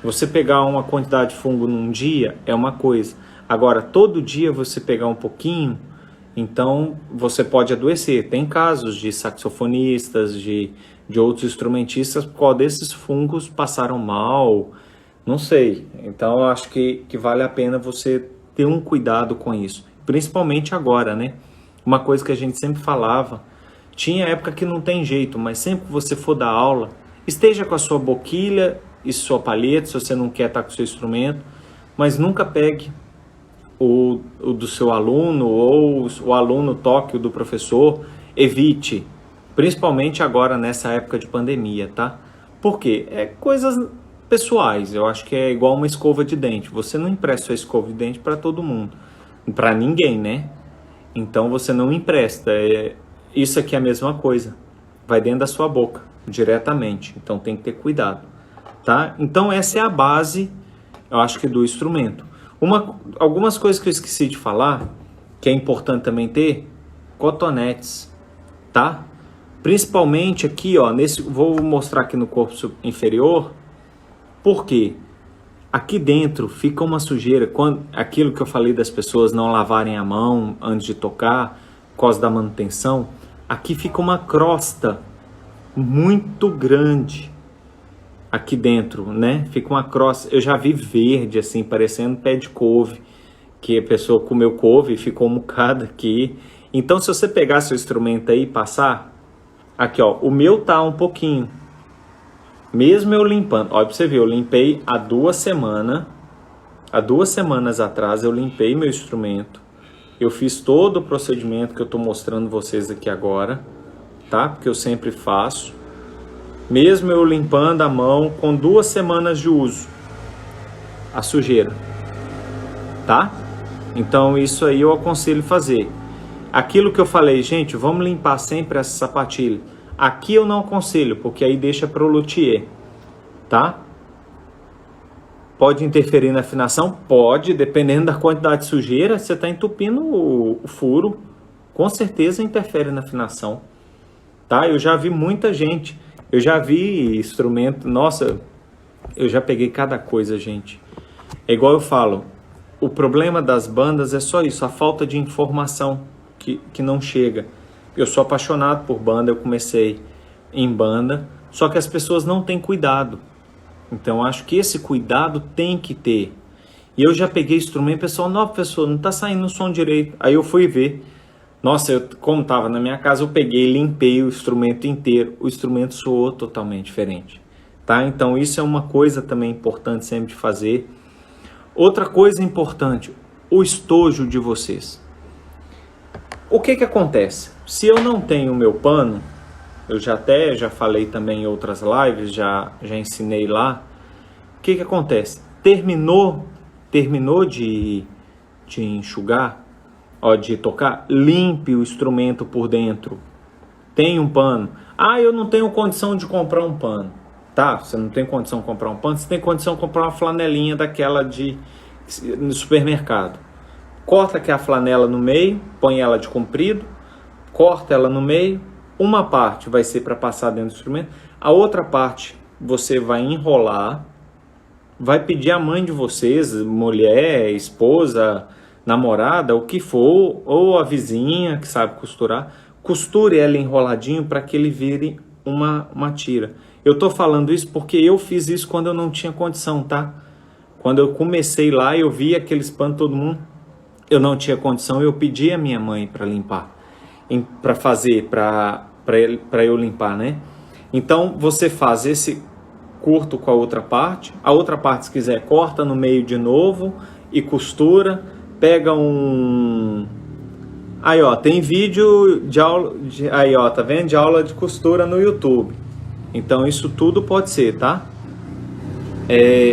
você pegar uma quantidade de fungo num dia é uma coisa, agora todo dia você pegar um pouquinho, então você pode adoecer. Tem casos de saxofonistas, de outros instrumentistas, por causa desses fungos passaram mal, não sei. Então eu acho que vale a pena você ter um cuidado com isso, principalmente agora, né? Uma coisa que a gente sempre falava, tinha época que não tem jeito, mas sempre que você for dar aula, esteja com a sua boquilha e sua palheta, se você não quer estar com o seu instrumento, mas nunca pegue o do seu aluno ou o aluno toque o do professor, evite, principalmente agora nessa época de pandemia, tá? Porque é coisas pessoais, eu acho que é igual uma escova de dente, você não empresta sua escova de dente para todo mundo, para ninguém, né? Então você não empresta, isso aqui é a mesma coisa, vai dentro da sua boca, diretamente, então tem que ter cuidado, tá? Então essa é a base, eu acho que do instrumento. Algumas coisas que eu esqueci de falar, que é importante também ter, cotonetes, tá? Principalmente aqui, ó, vou mostrar aqui no corpo inferior, porque aqui dentro fica uma sujeira, aquilo que eu falei das pessoas não lavarem a mão antes de tocar, por causa da manutenção, aqui fica uma crosta muito grande. Aqui dentro, né? Fica uma crosta. Eu já vi verde, assim, parecendo pé de couve. Que a pessoa comeu couve e ficou mucada aqui. Então, se você pegar seu instrumento aí e passar... Aqui, ó. O meu tá um pouquinho. Mesmo eu limpando... Olha pra você ver, eu limpei há 2 semanas. Há 2 semanas atrás eu limpei meu instrumento. Eu fiz todo o procedimento que eu tô mostrando vocês aqui agora. Tá? Porque eu sempre faço. Mesmo eu limpando a mão com 2 semanas de uso, a sujeira, tá? Então isso aí eu aconselho fazer. Aquilo que eu falei, gente, vamos limpar sempre essa sapatilha. Aqui eu não aconselho, porque aí deixa pro luthier, tá? Pode interferir na afinação? Pode, dependendo da quantidade de sujeira, você está entupindo o furo, com certeza interfere na afinação, tá? Eu já vi muita gente... Eu já vi instrumento, nossa, eu já peguei cada coisa, gente. É igual eu falo, o problema das bandas é só isso, a falta de informação que não chega. Eu sou apaixonado por banda, eu comecei em banda, só que as pessoas não têm cuidado. Então, acho que esse cuidado tem que ter. E eu já peguei instrumento, pessoal, não, professor, não tá saindo o som direito. Aí eu fui ver. Nossa, como estava na minha casa, eu peguei e limpei o instrumento inteiro. O instrumento soou totalmente diferente, tá? Então isso é uma coisa também importante sempre de fazer. Outra coisa importante, o estojo de vocês. O que acontece? Se eu não tenho o meu pano, eu já falei também em outras lives, já ensinei lá. O que acontece? Terminou de enxugar, de tocar, limpe o instrumento por dentro. Tem um pano. Ah, eu não tenho condição de comprar um pano. Tá, você não tem condição de comprar um pano, você tem condição de comprar uma flanelinha daquela no supermercado. Corta aqui a flanela no meio, põe ela de comprido, corta ela no meio. Uma parte vai ser para passar dentro do instrumento, a outra parte você vai enrolar, vai pedir à mãe de vocês, mulher, esposa, namorada, o que for, ou a vizinha que sabe costurar, costure ela enroladinho para que ele vire uma tira. Eu tô falando isso porque eu fiz isso quando eu não tinha condição, tá? Quando eu comecei lá, eu vi aqueles panos todo mundo, eu não tinha condição, eu pedi a minha mãe para limpar, para eu limpar, né? Então você faz esse curto com a outra parte se quiser corta no meio de novo e costura. pega um... Aí, ó, tem vídeo de aula... Aí, ó, tá vendo? De aula de costura no YouTube. Então, isso tudo pode ser, tá?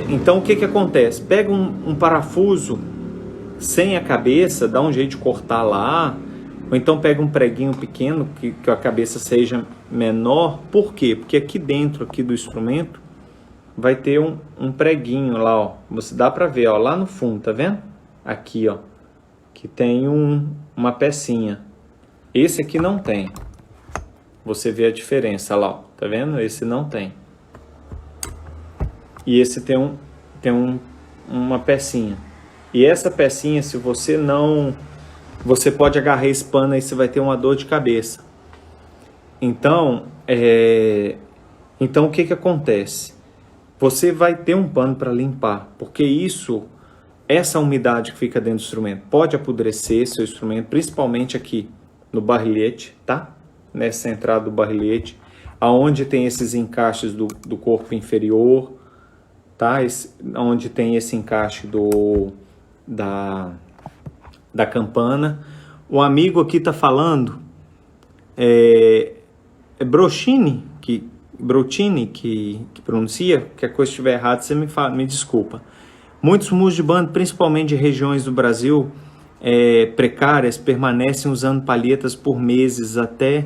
Então, o que que acontece? Pega um parafuso sem a cabeça, dá um jeito de cortar lá, ou então pega um preguinho pequeno, que a cabeça seja menor. Por quê? Porque aqui dentro aqui do instrumento vai ter um preguinho lá, ó. Você dá pra ver, ó, lá no fundo, tá vendo? Aqui, ó, que tem uma pecinha. Esse aqui não tem. Você vê a diferença lá, ó. Tá vendo? Esse não tem. E esse tem uma pecinha. E essa pecinha, se você não... Você pode agarrar esse pano aí, você vai ter uma dor de cabeça. Então, o que que acontece? Você vai ter um pano para limpar, porque essa umidade que fica dentro do instrumento pode apodrecer seu instrumento, principalmente aqui no barrilhete, tá? Nessa entrada do barrilhete, aonde tem esses encaixes do corpo inferior, tá? Onde tem esse encaixe da campana. O amigo aqui tá falando, Brochini, que pronuncia, que a coisa estiver errada, você me desculpa. Muitos músicos de banda, principalmente de regiões do Brasil precárias, permanecem usando palhetas por meses até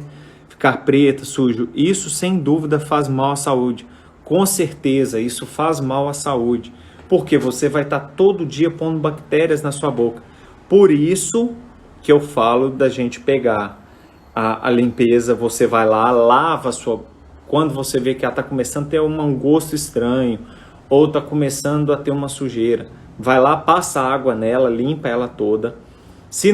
ficar preta, sujo. Isso sem dúvida faz mal à saúde. Com certeza isso faz mal à saúde, porque você vai estar todo dia pondo bactérias na sua boca. Por isso que eu falo da gente pegar a limpeza, você vai lá, lava a sua... Quando você vê que ela está começando a ter um gosto estranho, ou está começando a ter uma sujeira, vai lá, passa água nela, limpa ela toda. Se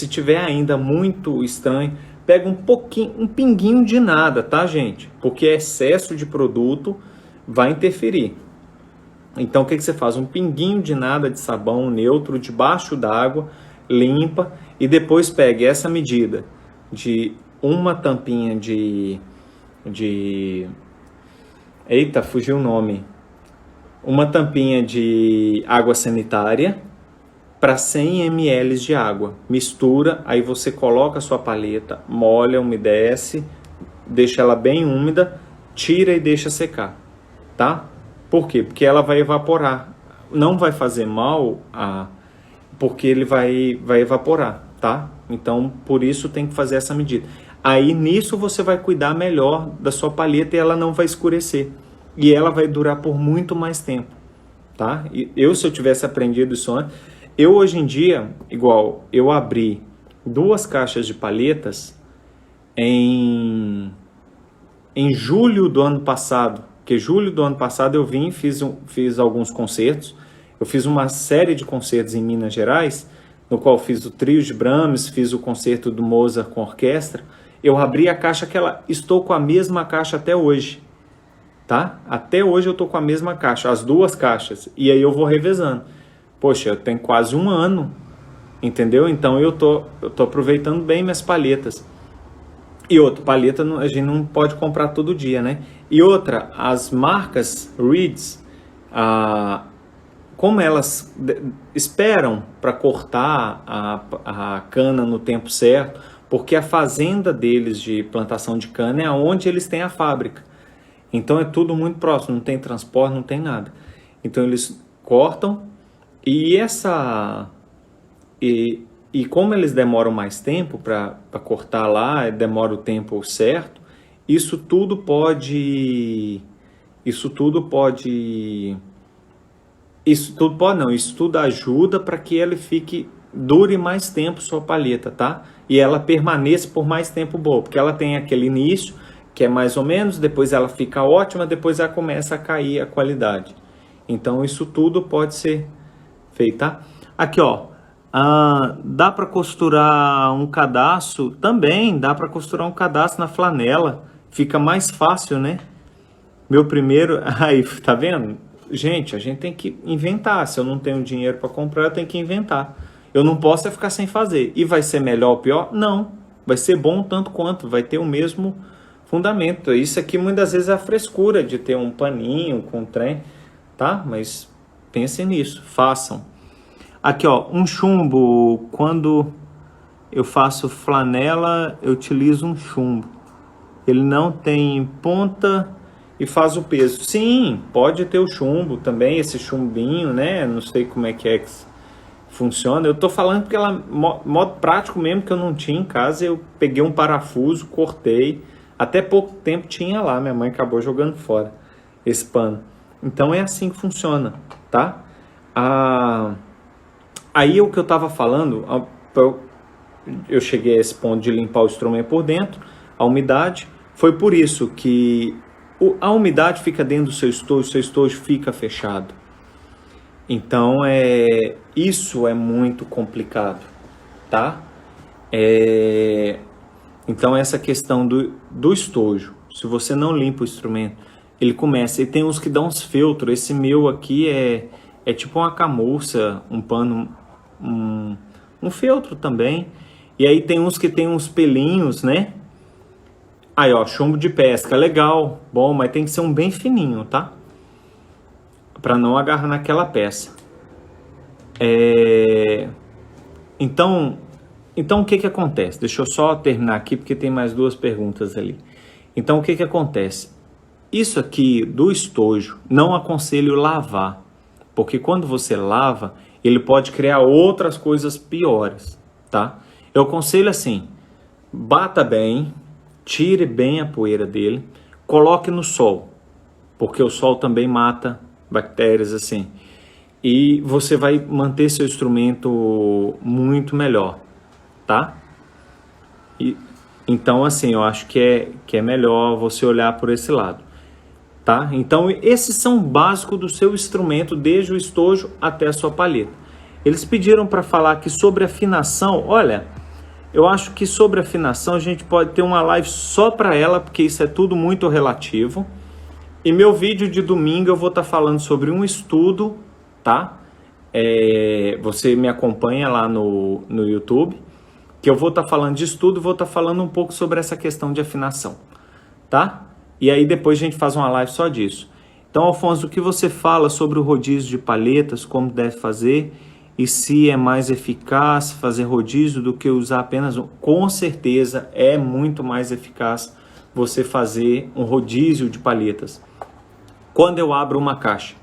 tiver ainda muito estranho, pega um pinguinho de nada, tá, gente? Porque excesso de produto vai interferir. Então, o que você faz? Um pinguinho de nada de sabão neutro debaixo d'água, limpa, e depois pegue essa medida de uma tampinha de... Eita, fugiu o nome. Uma tampinha de água sanitária para 100 ml de água. Mistura, aí você coloca a sua palheta, molha, umedece, deixa ela bem úmida, tira e deixa secar, tá? Por quê? Porque ela vai evaporar. Não vai fazer mal, porque ele vai evaporar, tá? Então, por isso tem que fazer essa medida. Aí, nisso, você vai cuidar melhor da sua palheta e ela não vai escurecer. E ela vai durar por muito mais tempo, tá? Se eu tivesse aprendido isso antes... Eu, hoje em dia, eu abri 2 caixas de palhetas em julho do ano passado. Porque julho do ano passado eu vim, fiz alguns concertos. Eu fiz uma série de concertos em Minas Gerais, no qual fiz o trio de Brahms, fiz o concerto do Mozart com orquestra. Eu abri a caixa estou com a mesma caixa até hoje, tá? Até hoje eu estou com a mesma caixa, as 2 caixas. E aí eu vou revezando. Poxa, eu tenho quase 1 ano, entendeu? Então eu tô aproveitando bem minhas palhetas. E outra, palheta a gente não pode comprar todo dia, né? E outra, as marcas Reeds, como elas esperam para cortar a cana no tempo certo, porque a fazenda deles de plantação de cana é onde eles têm a fábrica. Então é tudo muito próximo, não tem transporte, não tem nada. Então eles cortam e como eles demoram mais tempo para cortar lá, demora o tempo certo, isso tudo ajuda para que ele dure mais tempo sua palheta, tá? E ela permaneça por mais tempo boa, porque ela tem aquele início que é mais ou menos, depois ela fica ótima, depois ela começa a cair a qualidade. Então isso tudo pode ser feito, tá? Aqui, ó, dá para costurar um cadastro, também dá para costurar um cadastro na flanela, fica mais fácil, né? Meu primeiro, aí, tá vendo? Gente, a gente tem que inventar, se eu não tenho dinheiro para comprar, eu tenho que inventar. Eu não posso ficar sem fazer. E vai ser melhor ou pior? Não, vai ser bom tanto quanto, vai ter o mesmo fundamento. Isso aqui muitas vezes é a frescura de ter um paninho com trem, tá? Mas pensem nisso, façam. Aqui, ó, um chumbo, quando eu faço flanela, eu utilizo um chumbo. Ele não tem ponta e faz o peso. Sim, pode ter o chumbo também, esse chumbinho, né? Não sei como é que funciona. Eu tô falando porque ela, modo prático mesmo, que eu não tinha em casa, eu peguei um parafuso, cortei. Até pouco tempo tinha lá, minha mãe acabou jogando fora esse pano. Então é assim que funciona, tá? Aí o que eu tava falando, eu cheguei a esse ponto de limpar o instrumento por dentro, a umidade, foi por isso que a umidade fica dentro do seu estojo fica fechado. Então, isso é muito complicado, tá? Então, essa questão do estojo, se você não limpa o instrumento, ele começa, e tem uns que dão uns feltros, esse meu aqui é tipo uma camurça, um pano, um feltro também, e aí tem uns que tem uns pelinhos, né? Aí, ó, chumbo de pesca, legal, bom, mas tem que ser um bem fininho, tá? Para não agarrar naquela peça. Então o que acontece? Deixa eu só terminar aqui porque tem mais duas perguntas ali. Então o que acontece? Isso aqui do estojo, não aconselho lavar, porque quando você lava, ele pode criar outras coisas piores, tá? Eu aconselho assim, bata bem, tire bem a poeira dele, coloque no sol, porque o sol também mata bactérias assim. E você vai manter seu instrumento muito melhor, tá? Então assim, eu acho que é melhor você olhar por esse lado, tá? Então esses são básicos do seu instrumento, desde o estojo até a sua palheta. Eles pediram para falar aqui sobre afinação. Olha, eu acho que sobre afinação a gente pode ter uma live só para ela, porque isso é tudo muito relativo. E meu vídeo de domingo eu vou estar falando sobre um estudo, tá? Você me acompanha lá no YouTube, que eu vou estar falando de estudo, vou estar falando um pouco sobre essa questão de afinação, tá? E aí depois a gente faz uma live só disso. Então, Alfonso, o que você fala sobre o rodízio de palhetas, como deve fazer, e se é mais eficaz fazer rodízio do que usar apenas um? Com certeza é muito mais eficaz você fazer um rodízio de palhetas. Quando eu abro uma caixa,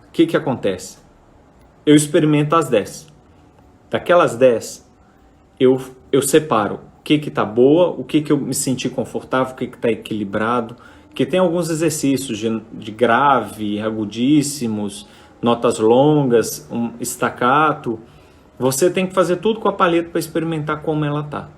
o que acontece? Eu experimento as 10. Daquelas 10, eu separo o que tá boa, o que eu me senti confortável, o que tá equilibrado, que tem alguns exercícios de grave, agudíssimos, notas longas, um staccato. Você tem que fazer tudo com a palheta para experimentar como ela tá.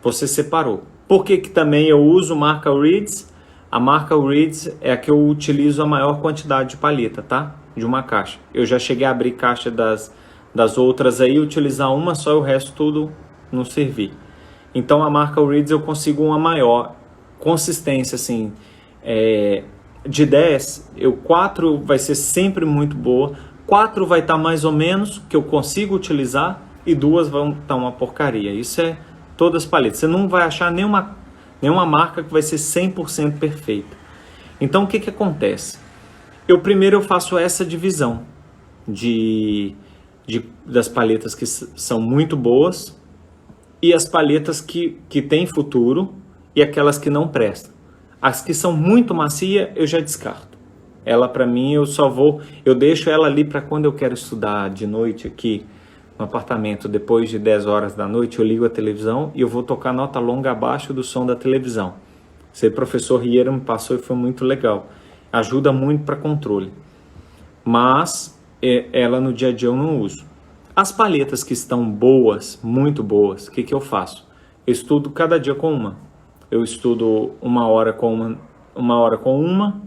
Você separou. Por que também eu uso marca Reeds? A marca Reeds é a que eu utilizo a maior quantidade de palheta, tá? De uma caixa. Eu já cheguei a abrir caixa das outras aí, utilizar uma só e o resto tudo não servir. Então a marca Reeds eu consigo uma maior consistência, assim, de 10, 4 vai ser sempre muito boa, 4 vai estar mais ou menos, que eu consigo utilizar, e 2 vão estar uma porcaria. Isso é todas as palhetas. Você não vai achar nenhuma marca que vai ser 100% perfeita. Então o que acontece? Primeiro eu faço essa divisão das palhetas que são muito boas e as palhetas que têm futuro e aquelas que não prestam. As que são muito macia eu já descarto. Ela para mim eu deixo ela ali para quando eu quero estudar de noite aqui no apartamento, depois de 10 horas da noite eu ligo a televisão e eu vou tocar nota longa abaixo do som da televisão. Esse professor Riera me passou e foi muito legal. Ajuda muito para controle. Mas ela no dia a dia eu não uso. As palhetas que estão boas, muito boas, o que eu faço? Eu estudo cada dia com uma. Eu estudo uma hora com uma,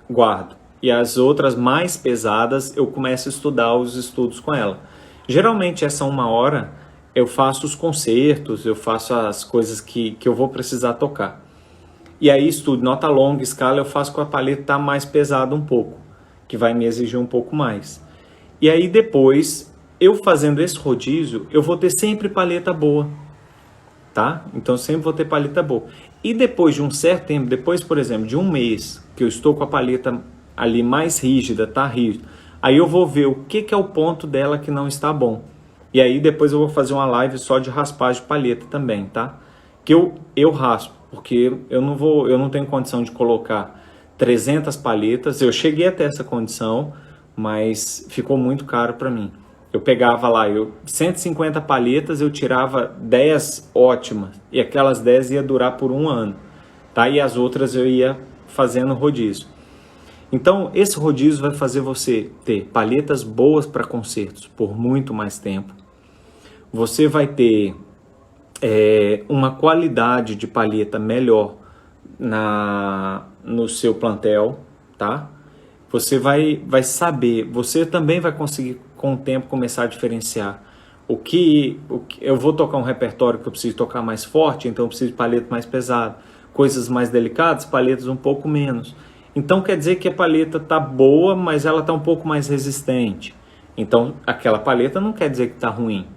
guardo. E as outras mais pesadas eu começo a estudar os estudos com ela. Geralmente essa uma hora eu faço os concertos, eu faço as coisas que eu vou precisar tocar. E aí estudo nota longa, escala, eu faço com a palheta mais pesada um pouco, que vai me exigir um pouco mais. E aí depois, eu fazendo esse rodízio, eu vou ter sempre palheta boa, tá? Então sempre vou ter palheta boa. E depois de um certo tempo, depois, por exemplo, de um mês, que eu estou com a palheta ali mais rígida, tá rígida, Aí eu vou ver o que é o ponto dela que não está bom. E aí depois eu vou fazer uma live só de raspagem de palheta também, tá? Que eu raspo, porque eu não tenho condição de colocar 300 palhetas. Eu cheguei até essa condição, mas ficou muito caro para mim. Eu pegava lá, 150 palhetas, eu tirava 10 ótimas, e aquelas 10 ia durar por um ano, tá? E as outras eu ia fazendo rodízio. Então, esse rodízio vai fazer você ter palhetas boas para concertos por muito mais tempo. Você vai ter uma qualidade de palheta melhor no seu plantel, tá? Você vai saber, você também vai conseguir com o tempo começar a diferenciar o que eu vou tocar um repertório que eu preciso tocar mais forte, então eu preciso de palheta mais pesada, coisas mais delicadas, palhetas um pouco menos. Então quer dizer que a palheta tá boa, mas ela tá um pouco mais resistente. Então aquela palheta não quer dizer que tá ruim.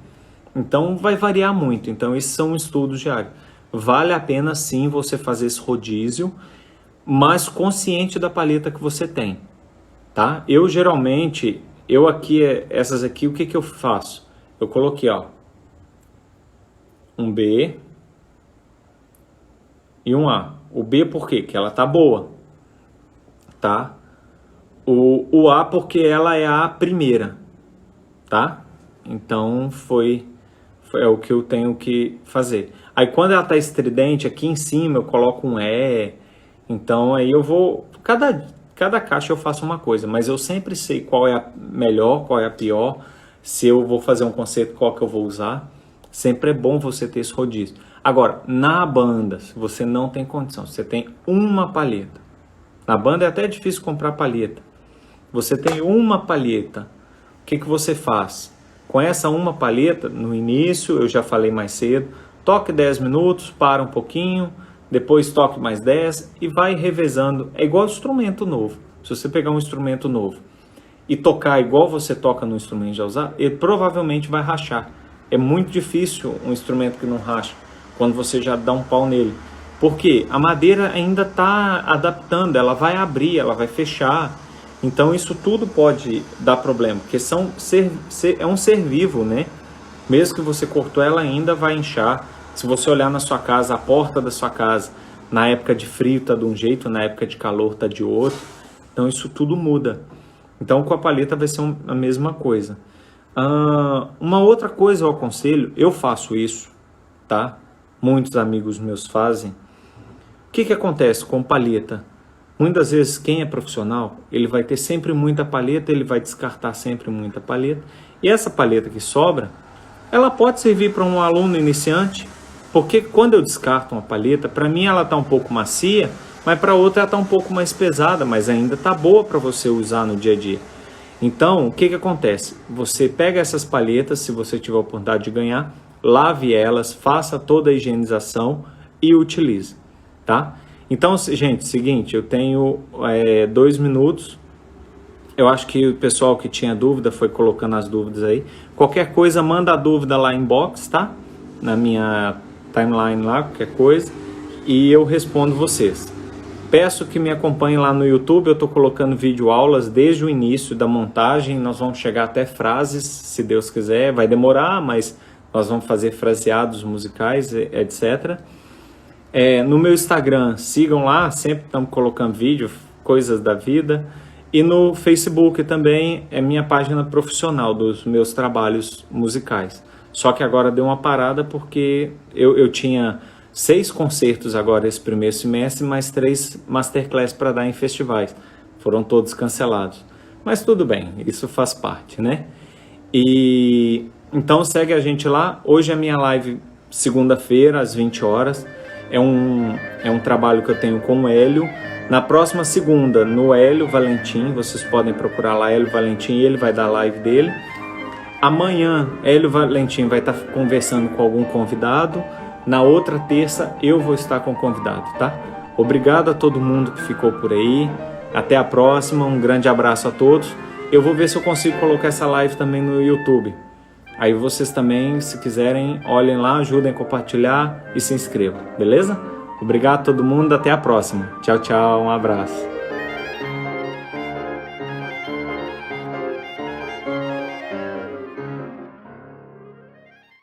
Então vai variar muito. Então esses são estudos diários. Vale a pena sim você fazer esse rodízio, mas consciente da palheta que você tem, tá? Eu geralmente, essas aqui, o que eu faço? Eu coloquei, ó, um B e um A. O B por quê? Porque ela tá boa, tá? O A porque ela é a primeira, tá? Então é o que eu tenho que fazer. Aí quando ela tá estridente, aqui em cima eu coloco um E. Então aí eu vou... Cada caixa eu faço uma coisa, mas eu sempre sei qual é a melhor, qual é a pior. Se eu vou fazer um concerto, qual que eu vou usar. Sempre é bom você ter esse rodízio. Agora, na banda, se você não tem condição, você tem uma palheta. Na banda é até difícil comprar palheta. Você tem uma palheta. O que você faz? Com essa uma palheta, no início, eu já falei mais cedo, toque 10 minutos, para um pouquinho, depois toque mais 10 e vai revezando. É igual instrumento novo. Se você pegar um instrumento novo e tocar igual você toca no instrumento já usado, ele provavelmente vai rachar. É muito difícil um instrumento que não racha, quando você já dá um pau nele. Porque a madeira ainda está adaptando, ela vai abrir, ela vai fechar. Então isso tudo pode dar problema, porque é um ser vivo, né? Mesmo que você cortou, ela ainda vai inchar. Se você olhar na sua casa, a porta da sua casa, na época de frio tá de um jeito, na época de calor tá de outro. Então isso tudo muda. Então com a palheta vai ser a mesma coisa. Uma outra coisa eu aconselho, eu faço isso, tá? Muitos amigos meus fazem. O que acontece com palheta? Muitas vezes quem é profissional, ele vai ter sempre muita palheta, ele vai descartar sempre muita palheta. E essa palheta que sobra, ela pode servir para um aluno iniciante, porque quando eu descarto uma palheta, para mim ela está um pouco macia, mas para outra ela está um pouco mais pesada, mas ainda está boa para você usar no dia a dia. Então, o que acontece? Você pega essas palhetas, se você tiver a oportunidade de ganhar, lave elas, faça toda a higienização e utilize, tá? Então, gente, seguinte, eu tenho 2 minutos. Eu acho que o pessoal que tinha dúvida foi colocando as dúvidas aí. Qualquer coisa, manda a dúvida lá em inbox, tá? Na minha timeline lá, qualquer coisa. E eu respondo vocês. Peço que me acompanhem lá no YouTube. Eu estou colocando vídeo aulas desde o início da montagem. Nós vamos chegar até frases, se Deus quiser. Vai demorar, mas nós vamos fazer fraseados musicais, etc. No meu Instagram, sigam lá. Sempre estamos colocando vídeo, coisas da vida. E no Facebook também é minha página profissional dos meus trabalhos musicais. Só que agora deu uma parada porque eu tinha 6 concertos agora esse primeiro semestre, mais 3 masterclass para dar em festivais. Foram todos cancelados. Mas tudo bem, isso faz parte, né? E então segue a gente lá. Hoje é a minha live segunda-feira, às 20 horas. É um trabalho que eu tenho com o Hélio. Na próxima segunda, no Hélio Valentim, vocês podem procurar lá Hélio Valentim, ele vai dar a live dele. Amanhã, Hélio Valentim vai estar conversando com algum convidado. Na outra terça, eu vou estar com o convidado, tá? Obrigado a todo mundo que ficou por aí. Até a próxima, um grande abraço a todos. Eu vou ver se eu consigo colocar essa live também no YouTube. Aí vocês também, se quiserem, olhem lá, ajudem a compartilhar e se inscrevam, beleza? Obrigado a todo mundo, até a próxima. Tchau, tchau, um abraço.